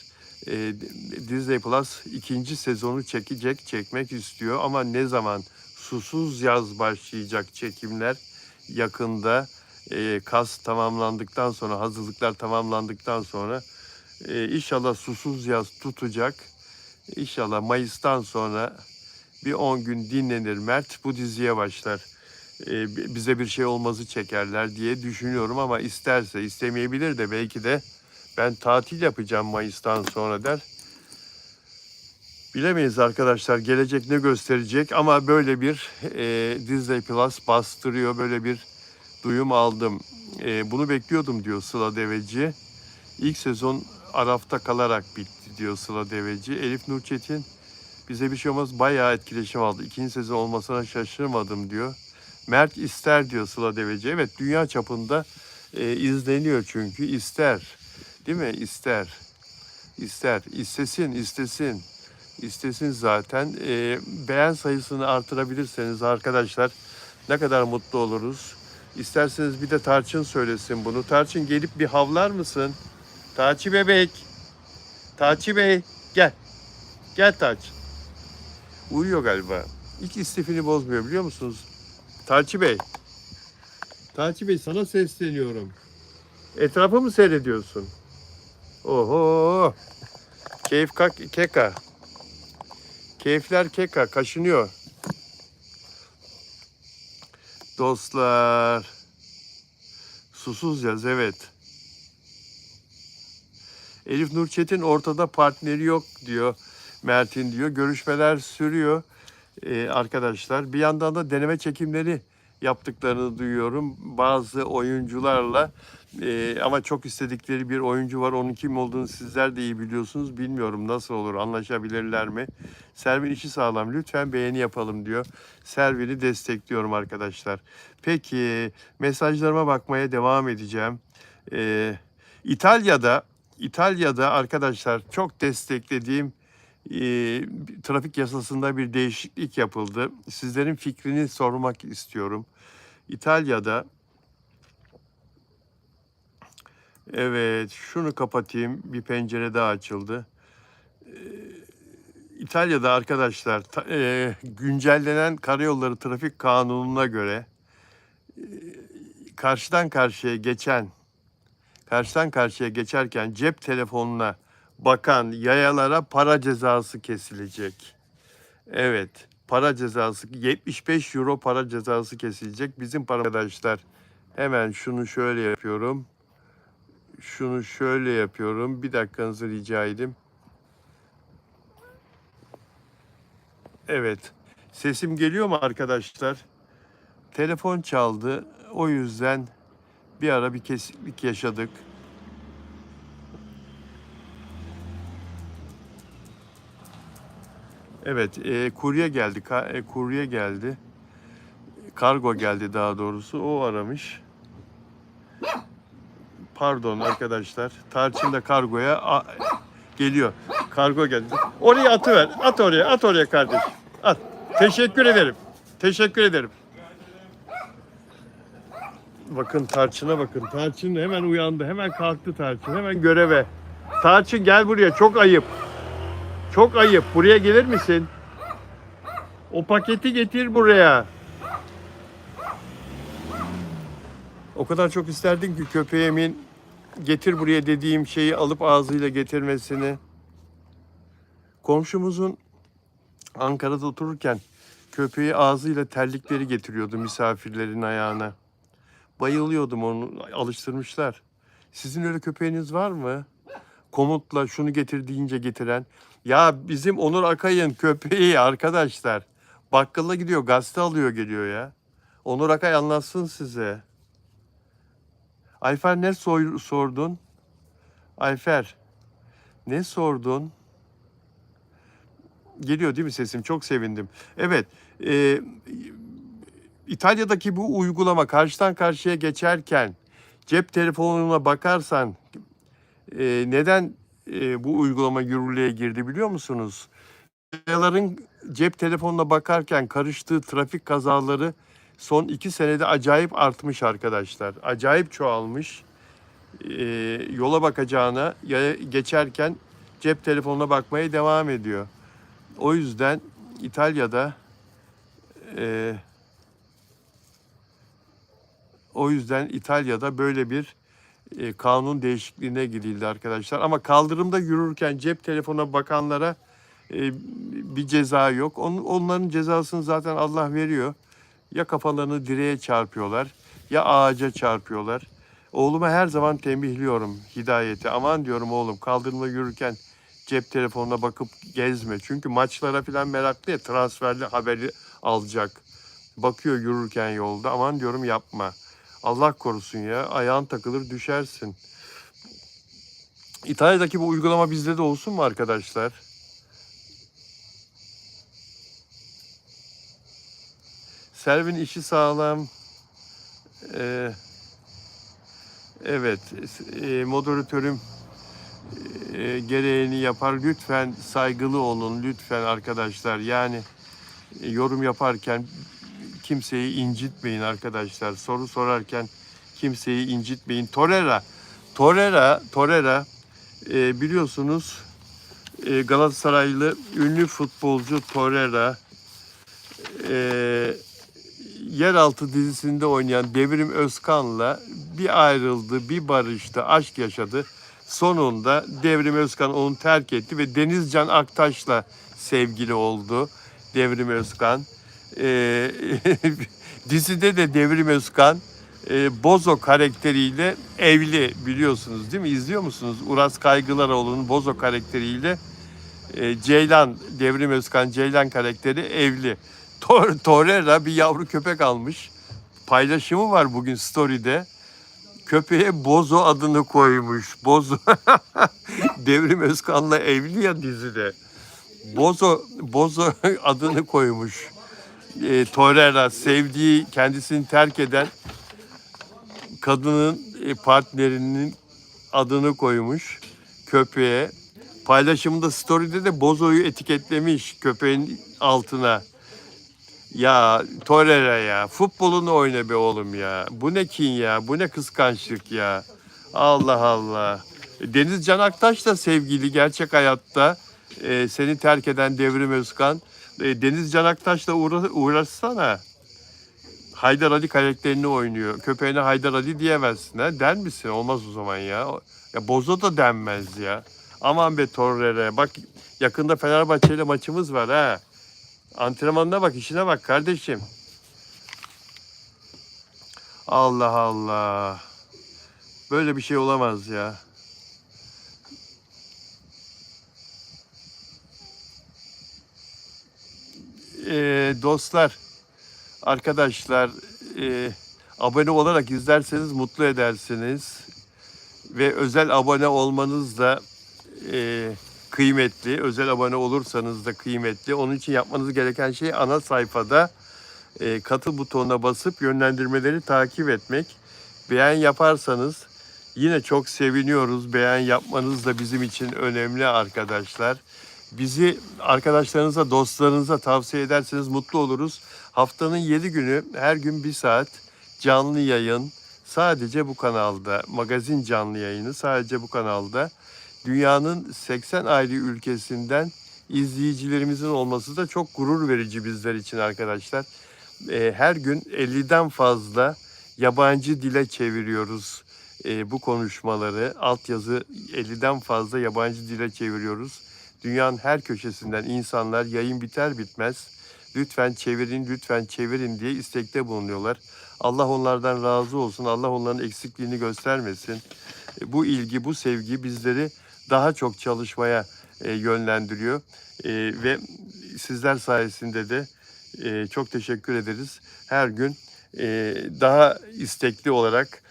Disney Plus 2. sezonu çekmek istiyor ama ne zaman? Susuz Yaz başlayacak çekimler yakında. kas tamamlandıktan sonra, hazırlıklar tamamlandıktan sonra inşallah susuz yaz tutacak. İnşallah Mayıs'tan sonra bir 10 gün dinlenir Mert, bu diziye başlar. Bize bir şey olmazı çekerler diye düşünüyorum ama isterse, istemeyebilir de belki de ben tatil yapacağım Mayıs'tan sonra der. Bilemeyiz arkadaşlar, gelecek ne gösterecek ama böyle bir Disney Plus bastırıyor, böyle bir duyum aldım. Bunu bekliyordum diyor Sıla Deveci. İlk sezon arafta kalarak bitti diyor Sıla Deveci. Elif Nurçetin bize bir şey olmaz, bayağı etkileşim aldı. İkinci sezon olmasına şaşırmadım diyor. Mert ister diyor Sıla Deveci. Evet, dünya çapında izleniyor çünkü ister. Değil mi? İster. İster. İstesin, istesin. İstesin zaten. Beğen sayısını artırabilirseniz arkadaşlar ne kadar mutlu oluruz. İsterseniz bir de Tarçın söylesin bunu. Tarçın, gelip bir havlar mısın? Taçi bebek. Taçi Bey. Gel. Gel Taç. Uyuyor galiba. Hiç istifini bozmuyor, biliyor musunuz? Taçi Bey. Taçi Bey, sana sesleniyorum. Etrafı mı seyrediyorsun? Oho. Keyif keka. Keyifler keka. Kaşınıyor. Dostlar. Susuz yaz, evet. Elif Nurçetin ortada partneri yok diyor. Mert'in diyor. Görüşmeler sürüyor arkadaşlar. Bir yandan da deneme çekimleri yaptıklarını duyuyorum bazı oyuncularla. Ama çok istedikleri bir oyuncu var. Onun kim olduğunu sizler de iyi biliyorsunuz. Bilmiyorum nasıl olur, anlaşabilirler mi? Servin işi sağlam. Lütfen beğeni yapalım diyor. Servin'i destekliyorum arkadaşlar. Peki, mesajlarıma bakmaya devam edeceğim. İtalya'da arkadaşlar çok desteklediğim trafik yasasında bir değişiklik yapıldı. Sizlerin fikrini sormak istiyorum. İtalya'da, evet, şunu kapatayım, bir pencere daha açıldı. İtalya'da arkadaşlar güncellenen karayolları trafik kanununa göre karşıdan karşıya geçerken cep telefonuna bakan yayalara para cezası kesilecek. Evet, para cezası, 75 euro para cezası kesilecek. Bizim arkadaşlar, hemen şunu şöyle yapıyorum. Şunu şöyle yapıyorum. Bir dakikanızı rica edeyim. Evet. Sesim geliyor mu arkadaşlar? Telefon çaldı. O yüzden bir ara bir kesiklik yaşadık. Evet, kurye geldi. Kurye geldi. Kargo geldi daha doğrusu. O aramış. Pardon arkadaşlar. Tarçın da kargoya geliyor. Kargo geldi. Oraya atıver. At oraya. At oraya kardeş. At. Teşekkür ederim. Teşekkür ederim. Bakın Tarçın'a bakın. Tarçın hemen uyandı. Hemen kalktı Tarçın. Hemen göreve. Tarçın, gel buraya. Çok ayıp. Çok ayıp. Buraya gelir misin? O paketi getir buraya. O kadar çok isterdim ki köpeğimin getir buraya dediğim şeyi alıp ağzıyla getirmesini. Komşumuzun Ankara'da otururken köpeği ağzıyla terlikleri getiriyordu misafirlerin ayağına. Bayılıyordum, onu alıştırmışlar. Sizin öyle köpeğiniz var mı? Komutla şunu getir deyince getiren. Ya bizim Onur Akay'ın köpeği arkadaşlar. Bakkala gidiyor, gazete alıyor geliyor ya. Onur Akay anlatsın size. Ayfer, ne sordun? Ayfer, ne sordun? Geliyor değil mi sesim? Çok sevindim. Evet, İtalya'daki bu uygulama, karşıdan karşıya geçerken cep telefonuna bakarsan neden bu uygulama yürürlüğe girdi biliyor musunuz? Yayaların cep telefonuna bakarken karıştığı trafik kazaları son 2 senede acayip artmış arkadaşlar. Acayip çoğalmış. Yola bakacağına yaya geçerken cep telefonuna bakmaya devam ediyor. O yüzden İtalya'da O yüzden İtalya'da böyle bir kanun değişikliğine gidildi arkadaşlar. Ama kaldırımda yürürken cep telefona bakanlara bir ceza yok. Onların cezasını zaten Allah veriyor. Ya kafalarını direğe çarpıyorlar ya ağaca çarpıyorlar. Oğluma her zaman tembihliyorum hidayeti. Aman diyorum oğlum, kaldırımda yürürken cep telefonuna bakıp gezme. Çünkü maçlara falan meraklı ya, transferli haberi alacak. Bakıyor yürürken yolda, aman diyorum yapma. Allah korusun ya, ayağın takılır düşersin. İtalya'daki bu uygulama bizde de olsun mu arkadaşlar? Selvin işi sağlam. Evet, moderatörüm gereğini yapar. Lütfen saygılı olun, lütfen arkadaşlar. Yani yorum yaparken kimseyi incitmeyin arkadaşlar. Soru sorarken kimseyi incitmeyin. Torreira biliyorsunuz Galatasaraylı ünlü futbolcu Torreira, Yeraltı dizisinde oynayan Devrim Özkan'la bir ayrıldı, bir barıştı, aşk yaşadı. Sonunda Devrim Özkan onu terk etti ve Denizcan Aktaş'la sevgili oldu Devrim Özkan. Dizide de Devrim Özkan Bozo karakteriyle evli, biliyorsunuz değil mi? İzliyor musunuz? Uras Kaygılaroğlu'nun Bozo karakteriyle Devrim Özkan Ceylan karakteri evli. Torreira bir yavru köpek almış. Paylaşımı var bugün story'de. Köpeğe Bozo adını koymuş. Bozo. Devrim Özkan'la evli ya dizide. Bozo adını koymuş. Torreira sevdiği, kendisini terk eden kadının partnerinin adını koymuş köpeğe. Paylaşımında story'de de Bozo'yu etiketlemiş köpeğin altına. Ya Torreira ya, futbolunu oyna be oğlum ya. Bu ne kin ya, bu ne kıskançlık ya. Allah Allah. Deniz Can Aktaş da sevgili gerçek hayatta. Seni terk eden Devrim Özkan. Deniz Can Aktaş'la uğraşsana. Haydar Ali karakterini oynuyor. Köpeğine Haydar Ali diyemezsin ha. Der misin? Olmaz o zaman ya. Ya Bozo da denmez ya. Aman be Torreira. Bak yakında Fenerbahçe ile maçımız var ha. Antrenmanına bak, işine bak kardeşim. Allah Allah. Böyle bir şey olamaz ya. Dostlar, arkadaşlar, abone olarak izlerseniz mutlu edersiniz. Ve özel abone olmanız da kıymetli. Özel abone olursanız da kıymetli. Onun için yapmanız gereken şey ana sayfada katıl butonuna basıp yönlendirmeleri takip etmek. Beğen yaparsanız yine çok seviniyoruz. Beğen yapmanız da bizim için önemli arkadaşlar. Bizi arkadaşlarınıza, dostlarınıza tavsiye ederseniz mutlu oluruz. Haftanın 7 günü her gün 1 saat canlı yayın sadece bu kanalda. Magazin canlı yayını sadece bu kanalda. Dünyanın 80 ayrı ülkesinden izleyicilerimizin olması da çok gurur verici bizler için arkadaşlar. Her gün 50'den fazla yabancı dile çeviriyoruz bu konuşmaları. Altyazı 50'den fazla yabancı dile çeviriyoruz. Dünyanın her köşesinden insanlar yayın biter bitmez lütfen çevirin, lütfen çevirin diye istekte bulunuyorlar. Allah onlardan razı olsun. Allah onların eksikliğini göstermesin. Bu ilgi, bu sevgi bizleri daha çok çalışmaya yönlendiriyor. Ve sizler sayesinde de çok teşekkür ederiz. Her gün daha istekli olarak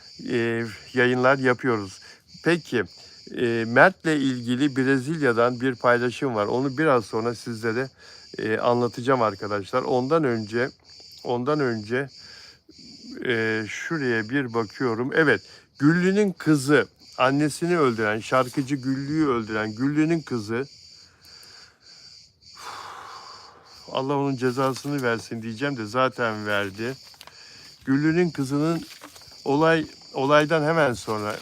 yayınlar yapıyoruz. Peki, Mert'le ilgili Brezilya'dan bir paylaşım var. Onu biraz sonra sizlere anlatacağım arkadaşlar. Ondan önce şuraya bir bakıyorum. Evet, Güllü'nün kızı, annesini öldüren, şarkıcı Güllü'yü öldüren Güllü'nün kızı, Allah onun cezasını versin diyeceğim de zaten verdi. Güllü'nün kızının olaydan hemen sonra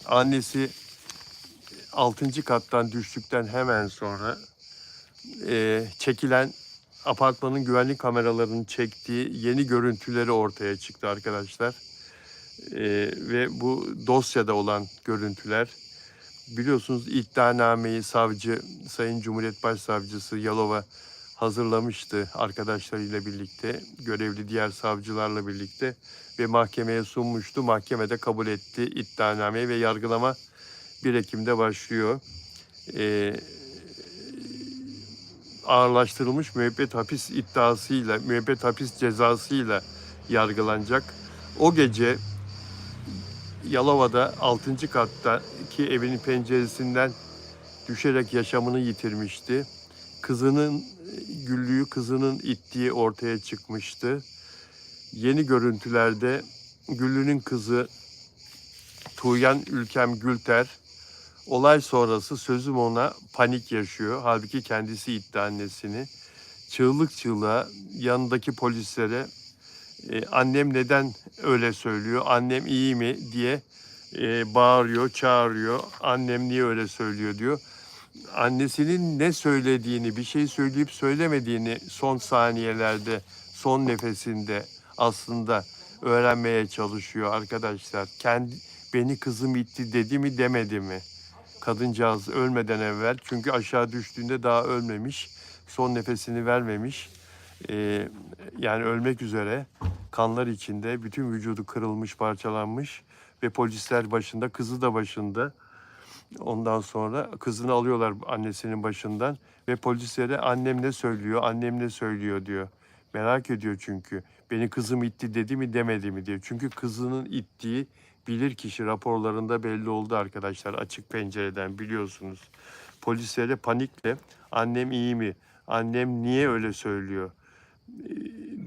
annesi 6. kattan düştükten hemen sonra çekilen apartmanın güvenlik kameralarının çektiği yeni görüntüleri ortaya çıktı arkadaşlar. Ve bu dosyada olan görüntüler. Biliyorsunuz iddianameyi savcı, Sayın Cumhuriyet Başsavcısı Yalova hazırlamıştı arkadaşlarıyla birlikte, görevli diğer savcılarla birlikte ve mahkemeye sunmuştu. Mahkemede kabul etti iddianameyi ve yargılama 1 Ekim'de başlıyor. Ağırlaştırılmış müebbet hapis iddiasıyla, müebbet hapis cezasıyla yargılanacak. O gece Yalova'da 6. kattaki evinin penceresinden düşerek yaşamını yitirmişti. Kızının güllüğü, kızının ittiği ortaya çıkmıştı. Yeni görüntülerde Güllü'nün kızı Tuğyan Ülkem Gülter olay sonrası sözüm ona panik yaşıyor. Halbuki kendisi itti annesini. Çığlık çığlığa yanındaki polislere annem neden öyle söylüyor, annem iyi mi diye bağırıyor, çağırıyor. Annem niye öyle söylüyor diyor. Annesinin ne söylediğini, bir şey söyleyip söylemediğini son saniyelerde, son nefesinde aslında öğrenmeye çalışıyor arkadaşlar. Beni kızım itti dedi mi demedi mi? Kadıncağız ölmeden evvel, çünkü aşağı düştüğünde daha ölmemiş, son nefesini vermemiş. Yani ölmek üzere, kanlar içinde, bütün vücudu kırılmış, parçalanmış ve polisler başında, kızı da başında. Ondan sonra kızını alıyorlar annesinin başından ve polislere annem ne söylüyor, annem ne söylüyor diyor. Merak ediyor çünkü. Beni kızım itti dedi mi demedi mi diyor. Çünkü kızının ittiği bilirkişi raporlarında belli oldu arkadaşlar, açık pencereden biliyorsunuz. Polislere panikle annem iyi mi, annem niye öyle söylüyor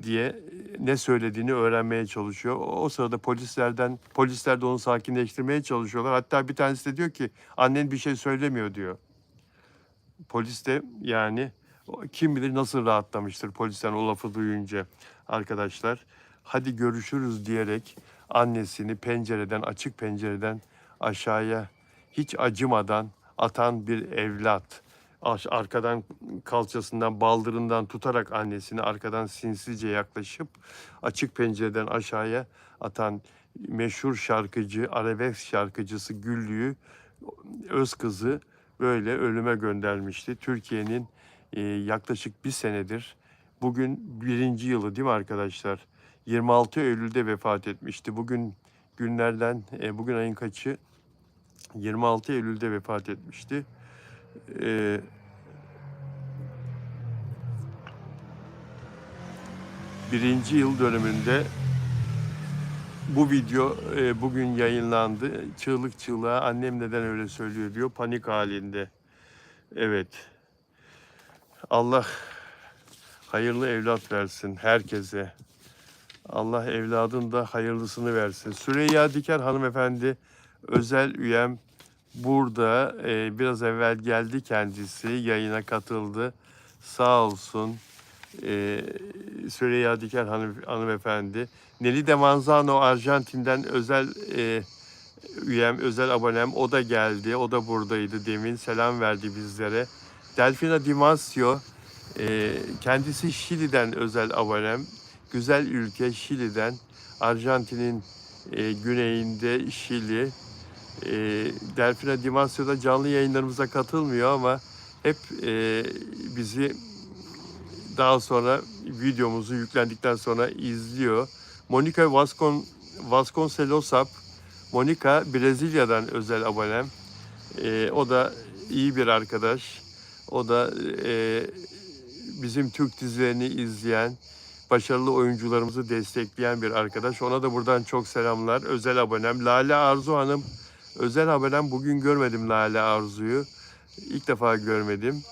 diye ne söylediğini öğrenmeye çalışıyor. O sırada polisler de onu sakinleştirmeye çalışıyorlar. Hatta bir tanesi de diyor ki annen bir şey söylemiyor diyor. Polis de yani kim bilir nasıl rahatlamıştır polisten o lafı duyunca arkadaşlar. Hadi görüşürüz diyerek annesini açık pencereden aşağıya hiç acımadan atan bir evlat. Arkadan kalçasından, baldırından tutarak annesini arkadan sinsice yaklaşıp açık pencereden aşağıya atan meşhur şarkıcı, arabesk şarkıcısı Güllü'yü, öz kızı böyle ölüme göndermişti. Türkiye'nin yaklaşık bir senedir, bugün 1. yılı değil mi arkadaşlar? 26 Eylül'de vefat etmişti. Bugün bugün ayın kaçı? 26 Eylül'de vefat etmişti. E, 1. yıl dönümünde bu video bugün yayınlandı. Çığlık çığlığa annem neden öyle söylüyor diyor, panik halinde. Evet. Allah hayırlı evlat versin herkese. Allah evladın da hayırlısını versin. Süreyya Diker hanımefendi, özel üyem, burada. Biraz evvel geldi kendisi, yayına katıldı. Sağ olsun. Süreyya Diker hanımefendi. Nelly Manzano Arjantin'den özel üyem, özel abonem. O da geldi. O da buradaydı demin. Selam verdi bizlere. Delfina Dimasio, kendisi Şili'den özel abonem. Güzel ülke Şili'den. Arjantin'in güneyinde Şili. Delfina Dimasio da canlı yayınlarımıza katılmıyor ama hep bizi daha sonra videomuzu yüklendikten sonra izliyor. Monica Vasconcelosap, Monica Brezilya'dan özel abonem. O da iyi bir arkadaş. O da bizim Türk dizilerini izleyen, başarılı oyuncularımızı destekleyen bir arkadaş. Ona da buradan çok selamlar. Özel abonem. Lale Arzu Hanım, özel abonem. Bugün görmedim Lale Arzu'yu. İlk defa görmedim.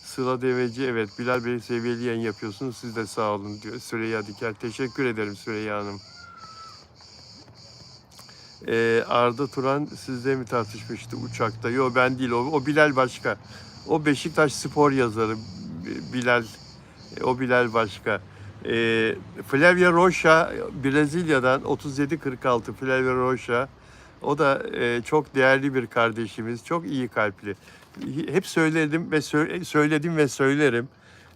Sıla Deveci, evet Bilal Bey seviyeli yayın yapıyorsunuz. Siz de sağ olun diyor Süreyya Diker. Teşekkür ederim Süreyya Hanım. Arda Turan sizle mi tartışmıştı uçakta? Yok ben değil, o Bilal başka. O Beşiktaş spor yazarı Bilal. O Bilal başka. Flavia Rocha Brezilya'dan 3746 Flavia Rocha. O da çok değerli bir kardeşimiz. Çok iyi kalpli. Hep söyledim ve söyledim ve söylerim.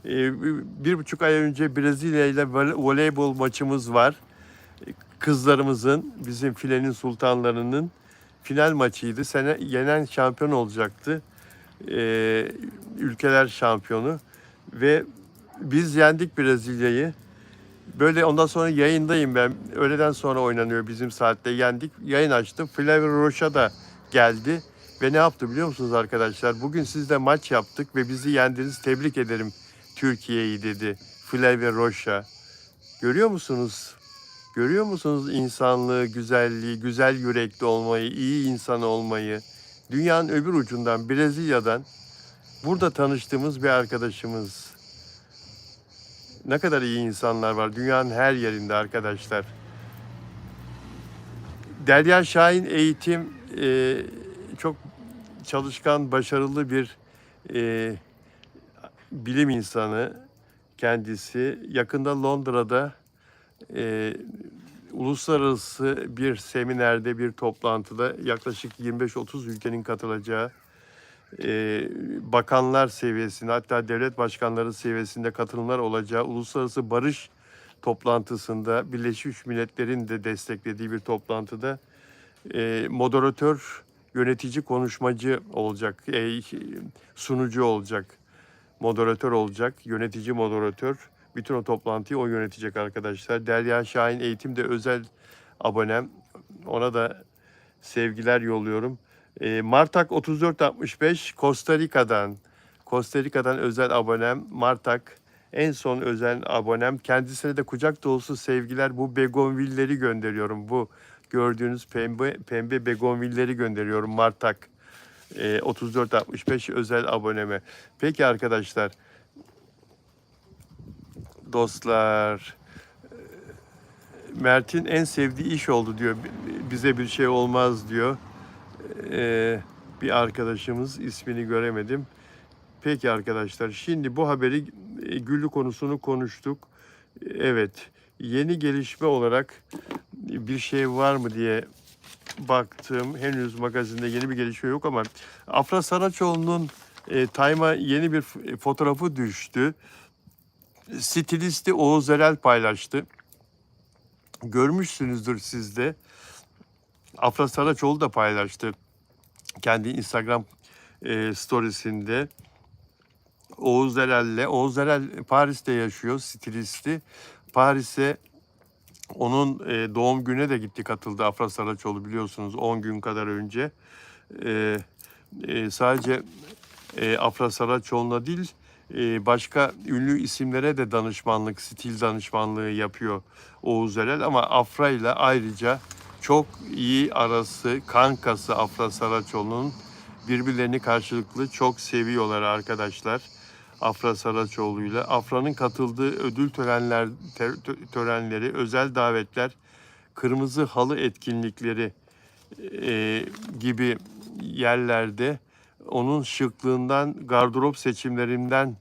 1,5 ay önce Brezilya ile voleybol maçımız var. Kızlarımızın, bizim filenin sultanlarının final maçıydı. Sene yenen şampiyon olacaktı. Ülkeler şampiyonu. Ve biz yendik Brezilya'yı. Böyle ondan sonra yayındayım ben. Öğleden sonra oynanıyor bizim saatte. Yendik. Yayın açtım. Flavio Rocha da geldi. Ve ne yaptı biliyor musunuz arkadaşlar? Bugün sizle maç yaptık ve bizi yendiniz. Tebrik ederim Türkiye'yi dedi Flavio Rocha. Görüyor musunuz? Görüyor musunuz insanlığı, güzelliği, güzel yürekli olmayı, iyi insan olmayı? Dünyanın öbür ucundan, Brezilya'dan burada tanıştığımız bir arkadaşımız. Ne kadar iyi insanlar var dünyanın her yerinde arkadaşlar. Derya Şahin Eğitim çok çalışkan, başarılı bir bilim insanı kendisi. Yakında Londra'da uluslararası bir seminerde, bir toplantıda yaklaşık 25-30 ülkenin katılacağı bakanlar seviyesinde, hatta devlet başkanları seviyesinde katılımlar olacağı uluslararası barış toplantısında, Birleşmiş Milletler'in de desteklediği bir toplantıda moderatör, yönetici, konuşmacı olacak, sunucu olacak, moderatör olacak, yönetici moderatör. Bütün o toplantıyı o yönetecek arkadaşlar. Derya Şahin Eğitim de özel abonem. Ona da sevgiler yolluyorum. Martak 3465 Costa Rica'dan özel abonem Martak. En son özel abonem. Kendisine de kucak dolusu sevgiler. Bu begonvilleri gönderiyorum. Bu gördüğünüz pembe begonvilleri gönderiyorum Martak. 3465 özel aboneme. Peki arkadaşlar, dostlar, Mert'in en sevdiği iş oldu diyor. Bize bir şey olmaz diyor. Bir arkadaşımız, ismini göremedim. Peki arkadaşlar, şimdi bu haberi, Güllü konusunu konuştuk. Evet, yeni gelişme olarak bir şey var mı diye baktım. Henüz magazinde yeni bir gelişme yok ama Afra Saraçoğlu'nun Time'a yeni bir fotoğrafı düştü. Stilisti Oğuz Erel paylaştı. Görmüşsünüzdür siz de. Afra Saraçoğlu da paylaştı kendi Instagram storiesinde. Oğuz Erel Paris'te yaşıyor, stilisti. Paris'e onun doğum gününe de gitti, katıldı Afra Saraçoğlu, biliyorsunuz 10 gün kadar önce. Sadece Afra Saraçoğlu'na değil, başka ünlü isimlere de danışmanlık, stil danışmanlığı yapıyor Oğuz Erel. Ama Afra ile ayrıca çok iyi arası, kankası Afra Saraçoğlu'nun, birbirlerini karşılıklı çok seviyorlar arkadaşlar. Afra Saraçoğlu'yla. Afra'nın katıldığı ödül törenleri, özel davetler, kırmızı halı etkinlikleri gibi yerlerde onun şıklığından, gardırop seçimlerinden,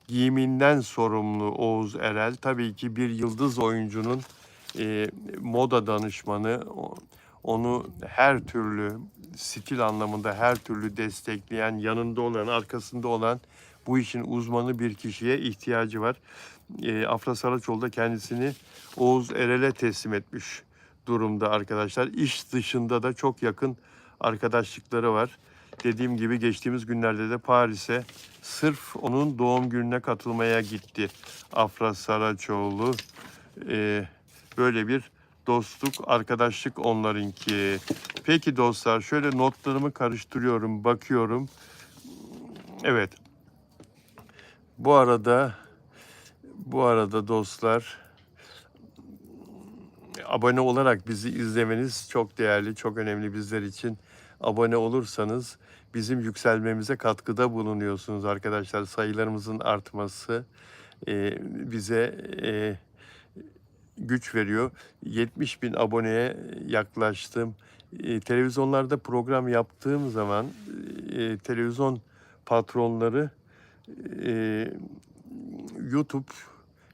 giyiminden sorumlu Oğuz Erel. Tabii ki bir yıldız oyuncunun moda danışmanı, onu her türlü stil anlamında her türlü destekleyen, yanında olan, arkasında olan, bu işin uzmanı bir kişiye ihtiyacı var. Afra Saraçoğlu da kendisini Oğuz Erel'e teslim etmiş durumda arkadaşlar. İş dışında da çok yakın arkadaşlıkları var. Dediğim gibi geçtiğimiz günlerde de Paris'e sırf onun doğum gününe katılmaya gitti Afra Saraçoğlu. Böyle bir dostluk, arkadaşlık onlarınki. Peki dostlar, şöyle notlarımı karıştırıyorum, bakıyorum. Evet. Bu arada dostlar, abone olarak bizi izlemeniz çok değerli, çok önemli bizler için. Abone olursanız bizim yükselmemize katkıda bulunuyorsunuz arkadaşlar. Sayılarımızın artması bize güç veriyor. 70.000 aboneye yaklaştım. Televizyonlarda program yaptığım zaman televizyon patronları YouTube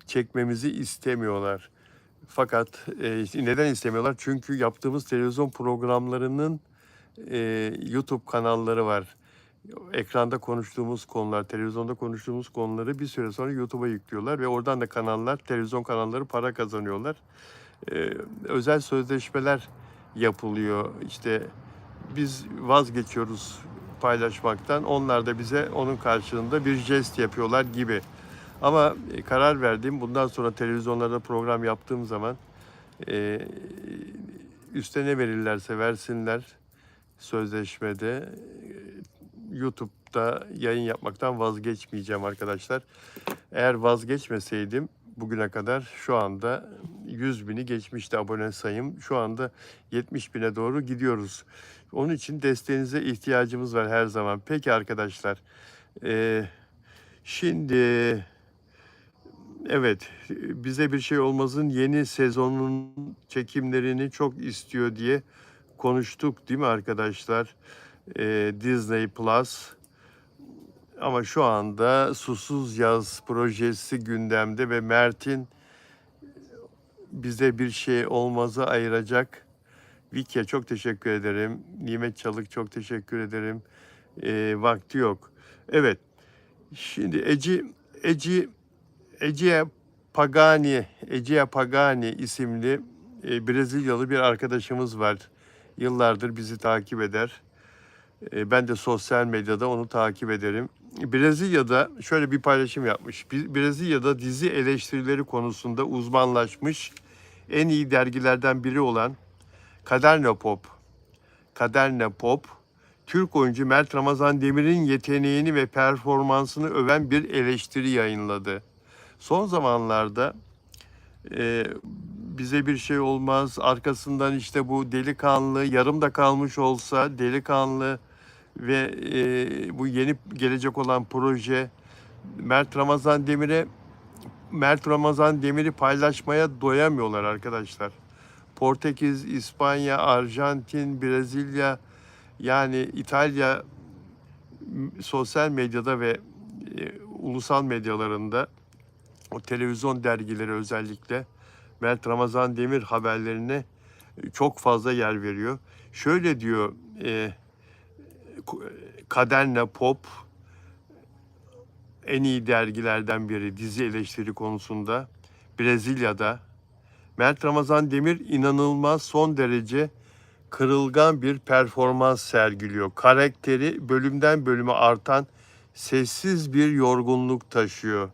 çekmemizi istemiyorlar. Fakat neden istemiyorlar? Çünkü yaptığımız televizyon programlarının YouTube kanalları var. Ekranda konuştuğumuz konular, televizyonda konuştuğumuz konuları bir süre sonra YouTube'a yüklüyorlar ve oradan da kanallar, televizyon kanalları para kazanıyorlar. Özel sözleşmeler yapılıyor. İşte biz vazgeçiyoruz paylaşmaktan. Onlar da bize onun karşılığında bir jest yapıyorlar gibi. Ama karar verdiğim bundan sonra televizyonlarda program yaptığım zaman e, üste ne verirlerse versinler sözleşmede YouTube'da yayın yapmaktan vazgeçmeyeceğim arkadaşlar. Eğer vazgeçmeseydim bugüne kadar şu anda 100 bini geçmişti abone sayım. Şu anda 70 bine doğru gidiyoruz. Onun için desteğinize ihtiyacımız var her zaman. Peki arkadaşlar. Şimdi evet, bize bir şey olmazın yeni sezonun çekimlerini çok istiyor diye konuştuk değil mi arkadaşlar? Disney Plus. Ama şu anda Susuz Yaz projesi gündemde ve Mert'in bize bir şey olmazı ayıracak. Viki'ye çok teşekkür ederim. Nimet Çalık çok teşekkür ederim. Vakti yok. Evet. Şimdi Ecea Pagani isimli Brezilyalı bir arkadaşımız var. Yıllardır bizi takip eder. Ben de sosyal medyada onu takip ederim. Brezilya'da şöyle bir paylaşım yapmış. Brezilya'da dizi eleştirileri konusunda uzmanlaşmış en iyi dergilerden biri olan Kaderna Pop, Türk oyuncu Mert Ramazan Demir'in yeteneğini ve performansını öven bir eleştiri yayınladı. Son zamanlarda bize bir şey olmaz, arkasından işte bu delikanlı, yarımda kalmış olsa delikanlı ve bu yeni gelecek olan proje Mert Ramazan Demir'i paylaşmaya doyamıyorlar arkadaşlar. Portekiz, İspanya, Arjantin, Brezilya, yani İtalya sosyal medyada ve ulusal medyalarında, o televizyon dergileri özellikle Mert Ramazan Demir haberlerine çok fazla yer veriyor. Şöyle diyor Kaderna Pop, en iyi dergilerden biri dizi eleştiri konusunda Brezilya'da. Mert Ramazan Demir inanılmaz, son derece kırılgan bir performans sergiliyor. Karakteri bölümden bölüme artan sessiz bir yorgunluk taşıyor.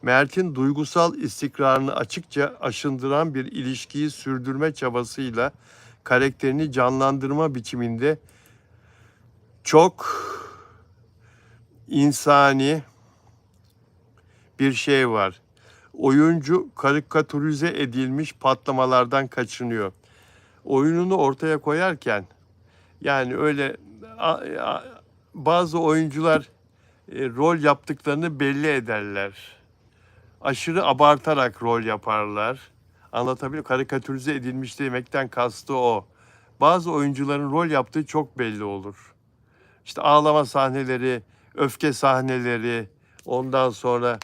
Mert'in duygusal istikrarını açıkça aşındıran bir ilişkiyi sürdürme çabasıyla karakterini canlandırma biçiminde çok insani bir şey var. Oyuncu karikatürize edilmiş patlamalardan kaçınıyor. Oyununu ortaya koyarken, yani öyle bazı oyuncular rol yaptıklarını belli ederler. Aşırı abartarak rol yaparlar. Anlatabiliyor. Karikatürize edilmiş demekten kastı o. Bazı oyuncuların rol yaptığı çok belli olur. İşte ağlama sahneleri, öfke sahneleri, ondan sonra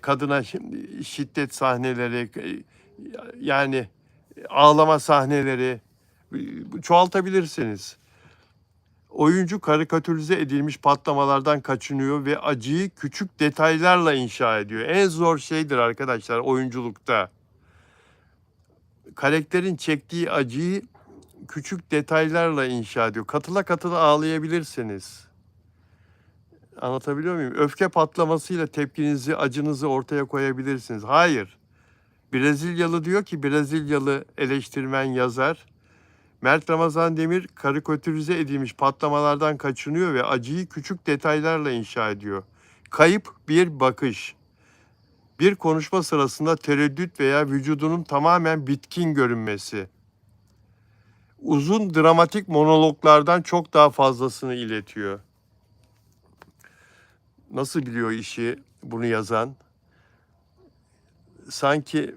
kadına şiddet sahneleri, yani ağlama sahneleri çoğaltabilirsiniz. Oyuncu karikatürize edilmiş patlamalardan kaçınıyor ve acıyı küçük detaylarla inşa ediyor. En zor şeydir arkadaşlar oyunculukta. Karakterin çektiği acıyı küçük detaylarla inşa ediyor. Katıla katıla ağlayabilirsiniz. Anlatabiliyor muyum? Öfke patlamasıyla tepkinizi, acınızı ortaya koyabilirsiniz. Hayır. Brezilyalı eleştirmen yazar, Mert Ramazan Demir karikatürize edilmiş patlamalardan kaçınıyor ve acıyı küçük detaylarla inşa ediyor. Kayıp bir bakış. Bir konuşma sırasında tereddüt veya vücudunun tamamen bitkin görünmesi. Uzun dramatik monologlardan çok daha fazlasını iletiyor. Nasıl biliyor işi bunu yazan? Sanki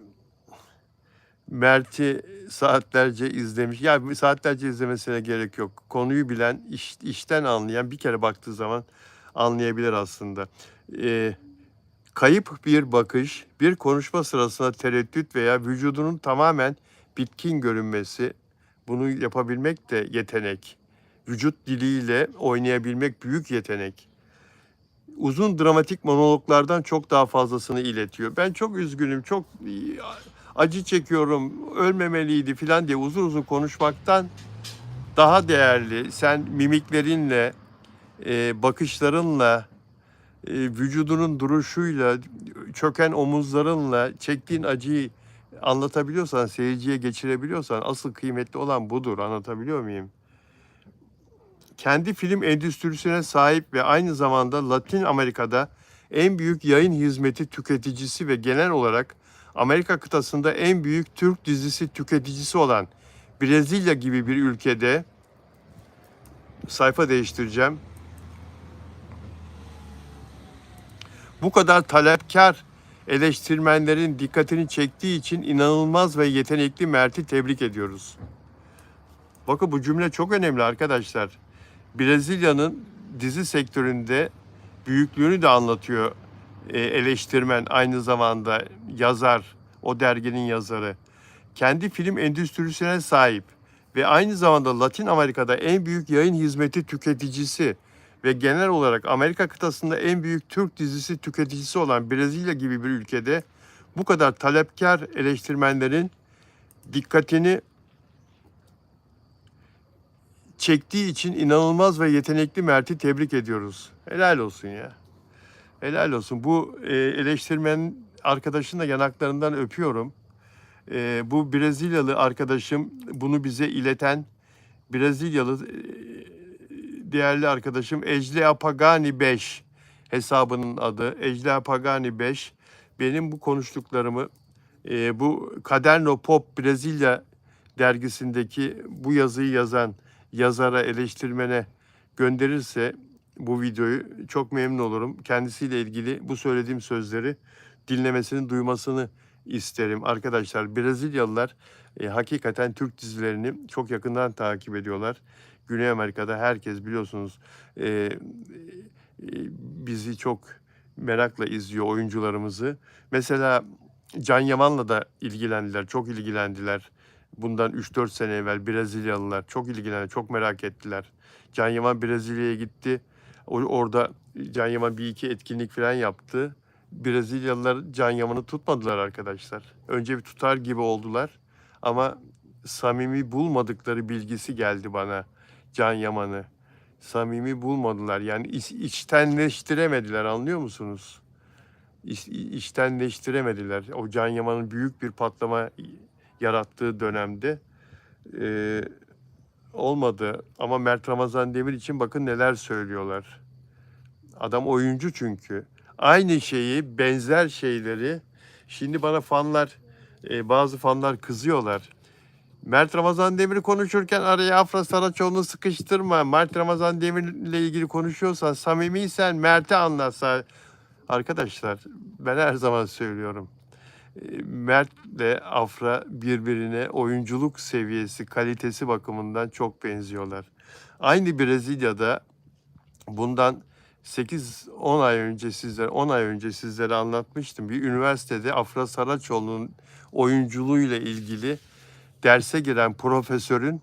Mert'i saatlerce izlemiş. Ya saatlerce izlemesine gerek yok. Konuyu bilen, işten anlayan bir kere baktığı zaman anlayabilir aslında. Kayıp bir bakış, bir konuşma sırasında tereddüt veya vücudunun tamamen bitkin görünmesi. Bunu yapabilmek de yetenek. Vücut diliyle oynayabilmek büyük yetenek. Uzun dramatik monologlardan çok daha fazlasını iletiyor. Ben çok üzgünüm, çok acı çekiyorum, ölmemeliydi falan diye uzun uzun konuşmaktan daha değerli. Sen mimiklerinle, bakışlarınla, vücudunun duruşuyla, çöken omuzlarınla çektiğin acıyı anlatabiliyorsan, seyirciye geçirebiliyorsan asıl kıymetli olan budur. Anlatabiliyor muyum? Kendi film endüstrisine sahip ve aynı zamanda Latin Amerika'da en büyük yayın hizmeti tüketicisi ve genel olarak Amerika kıtasında en büyük Türk dizisi tüketicisi olan Brezilya gibi bir ülkede sayfa değiştireceğim. Bu kadar talepkar eleştirmenlerin dikkatini çektiği için inanılmaz ve yetenekli Mert'i tebrik ediyoruz. Bakın bu cümle çok önemli arkadaşlar. Brezilya'nın dizi sektöründe büyüklüğünü de anlatıyor eleştirmen, aynı zamanda yazar, o derginin yazarı. Kendi film endüstrisine sahip ve aynı zamanda Latin Amerika'da en büyük yayın hizmeti tüketicisi ve genel olarak Amerika kıtasında en büyük Türk dizisi tüketicisi olan Brezilya gibi bir ülkede bu kadar talepkar eleştirmenlerin dikkatini çektiği için inanılmaz ve yetenekli Mert'i tebrik ediyoruz. Helal olsun ya. Helal olsun. Bu eleştirmen arkadaşın da yanaklarından öpüyorum. Bu Brezilyalı arkadaşım, bunu bize ileten Brezilyalı değerli arkadaşım Ejlea Pagani 5 hesabının adı. Ejlea Pagani 5 benim bu konuştuklarımı bu Caderno Pop Brezilya dergisindeki bu yazıyı yazan yazara, eleştirmene gönderirse bu videoyu çok memnun olurum. Kendisiyle ilgili bu söylediğim sözleri dinlemesini, duymasını isterim. Arkadaşlar Brezilyalılar hakikaten Türk dizilerini çok yakından takip ediyorlar. Güney Amerika'da herkes biliyorsunuz bizi çok merakla izliyor, oyuncularımızı. Mesela Can Yaman'la da ilgilendiler, çok ilgilendiler. Bundan 3-4 sene evvel Brezilyalılar çok ilgilendiler, çok merak ettiler. Can Yaman Brezilya'ya gitti. Orada Can Yaman bir iki etkinlik falan yaptı. Brezilyalılar Can Yaman'ı tutmadılar arkadaşlar. Önce bir tutar gibi oldular ama samimi bulmadıkları bilgisi geldi bana Can Yaman'ı. Samimi bulmadılar. Yani içtenleştiremediler, anlıyor musunuz? İçtenleştiremediler. O Can Yaman'ın büyük bir patlama yarattığı dönemde olmadı. Ama Mert Ramazan Demir için bakın neler söylüyorlar. Adam oyuncu çünkü. Aynı şeyi, benzer şeyleri şimdi bana fanlar, bazı fanlar kızıyorlar. Mert Ramazan Demir'i konuşurken araya Afra Saraçoğlu'nu sıkıştırma. Mert Ramazan Demir'le ilgili konuşuyorsan, samimiysen Mert'i anlatsa. Arkadaşlar ben her zaman söylüyorum. Mert'le Afra birbirine oyunculuk seviyesi, kalitesi bakımından çok benziyorlar. Aynı Brezilya'da bundan 8-10 ay önce 10 ay önce sizlere anlatmıştım. Bir üniversitede Afra Saraçoğlu'nun oyunculuğuyla ilgili derse giren profesörün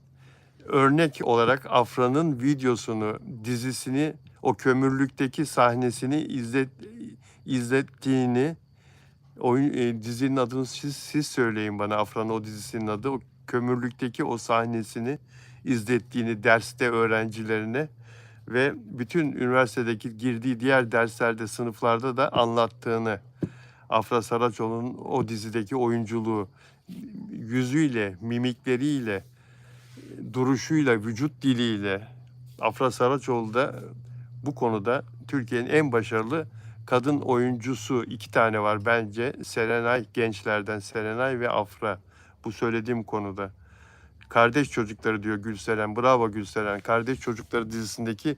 örnek olarak Afra'nın videosunu, dizisini, o kömürlükteki sahnesini izlettiğini, dizinin adını siz söyleyin bana, Afra'nın o dizisinin adı, o kömürlükteki o sahnesini izlettiğini derste öğrencilerine ve bütün üniversitedeki girdiği diğer derslerde, sınıflarda da anlattığını, Afra Saraçoğlu'nun o dizideki oyunculuğu, yüzüyle, mimikleriyle, duruşuyla, vücut diliyle, Afra Saraçoğlu da bu konuda Türkiye'nin en başarılı kadın oyuncusu. 2 tane var bence. Serenay, gençlerden Serenay ve Afra. Bu söylediğim konuda. Kardeş Çocukları diyor Gülseren. Bravo Gülseren. Kardeş Çocukları dizisindeki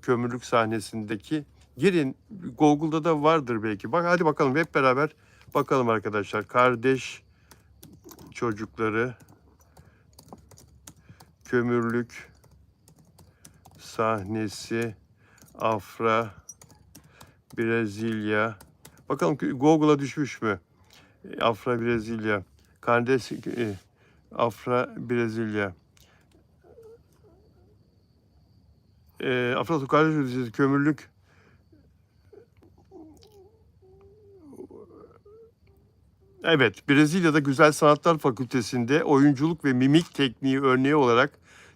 kömürlük sahnesindeki, girin Google'da da vardır belki. Bak hadi bakalım hep beraber bakalım arkadaşlar. Kardeş Çocukları kömürlük sahnesi Afra Brezilya. Bakalım Google'a düşmüş mü? Afra Brezilya. Kardeş Afra Brezilya. Afra Tukarlı Üniversitesi Kömürlük Evet, Brezilya'da Güzel Sanatlar Fakültesi'nde oyunculuk ve mimik tekniği örneği olarak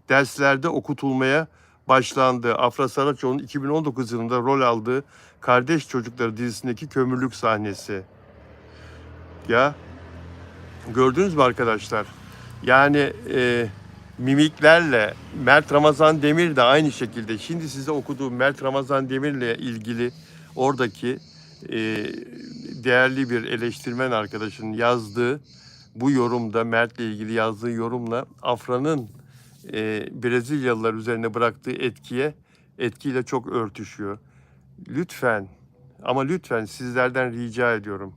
derslerde okutulmaya başlandı. Afra Saraçoğlu'nun 2019 yılında rol aldığı Kardeş Çocukları dizisindeki kömürlük sahnesi. Ya gördünüz mü arkadaşlar? Yani mimiklerle Mert Ramazan Demir de aynı şekilde. Şimdi size okuduğum Mert Ramazan Demir'le ilgili oradaki e, değerli bir eleştirmen arkadaşının yazdığı bu yorumda, Mert'le ilgili yazdığı yorumla Afra'nın Brezilyalılar üzerine bıraktığı etkiyle çok örtüşüyor. Lütfen ama lütfen sizlerden rica ediyorum.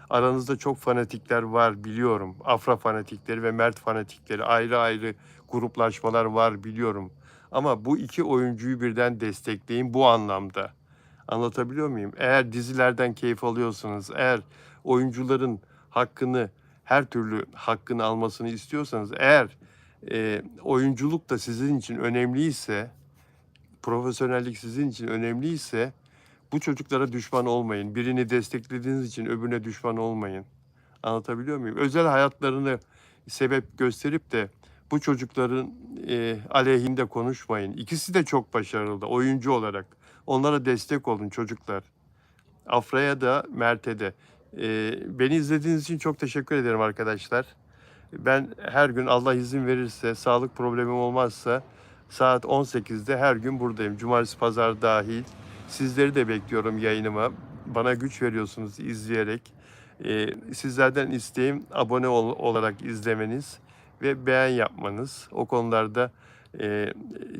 Aranızda çok fanatikler var biliyorum. Afra fanatikleri ve Mert fanatikleri, ayrı ayrı gruplaşmalar var biliyorum. Ama bu iki oyuncuyu birden destekleyin bu anlamda. Anlatabiliyor muyum? Eğer dizilerden keyif alıyorsanız, eğer oyuncuların hakkını, her türlü hakkını almasını istiyorsanız, eğer oyunculuk da sizin için önemliyse, profesyonellik sizin için önemliyse, bu çocuklara düşman olmayın. Birini desteklediğiniz için öbürüne düşman olmayın. Anlatabiliyor muyum? Özel hayatlarını sebep gösterip de bu çocukların aleyhinde konuşmayın. İkisi de çok başarılı oyuncu olarak. Onlara destek olun çocuklar. Afra'ya da Mert'e de. Beni izlediğiniz için çok teşekkür ederim arkadaşlar. Ben her gün Allah izin verirse, sağlık problemim olmazsa saat 18'de her gün buradayım. Cumartesi, pazar dahil. Sizleri de bekliyorum yayınıma. Bana güç veriyorsunuz izleyerek. Sizlerden isteğim abone olarak izlemeniz ve beğen yapmanız. O konularda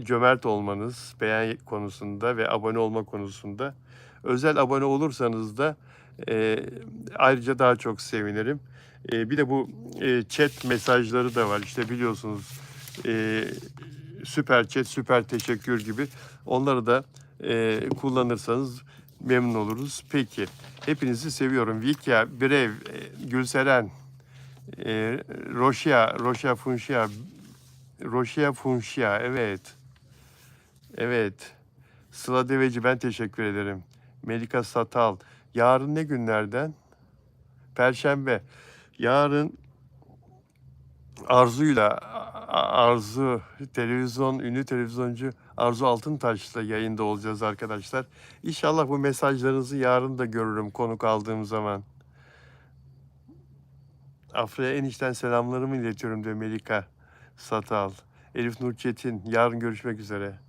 cömert olmanız, beğen konusunda ve abone olma konusunda. Özel abone olursanız da ayrıca daha çok sevinirim. Bir de bu chat mesajları da var. İşte biliyorsunuz süper chat, süper teşekkür gibi. Onları da kullanırsanız memnun oluruz. Peki. Hepinizi seviyorum. Vikya, Brev, Gülseren, Roşia Funşia. Evet. Evet. Sıla Deveci ben teşekkür ederim. Melika Satal. Yarın ne günlerden? Perşembe. Yarın Arzu ünlü televizyoncu Arzu Altıntaş'la yayında olacağız arkadaşlar. İnşallah bu mesajlarınızı yarın da görürüm konuk aldığım zaman. Afra'ya en içten selamlarımı iletiyorum diyor Melika Satal. Elif Nur Çetin, yarın görüşmek üzere.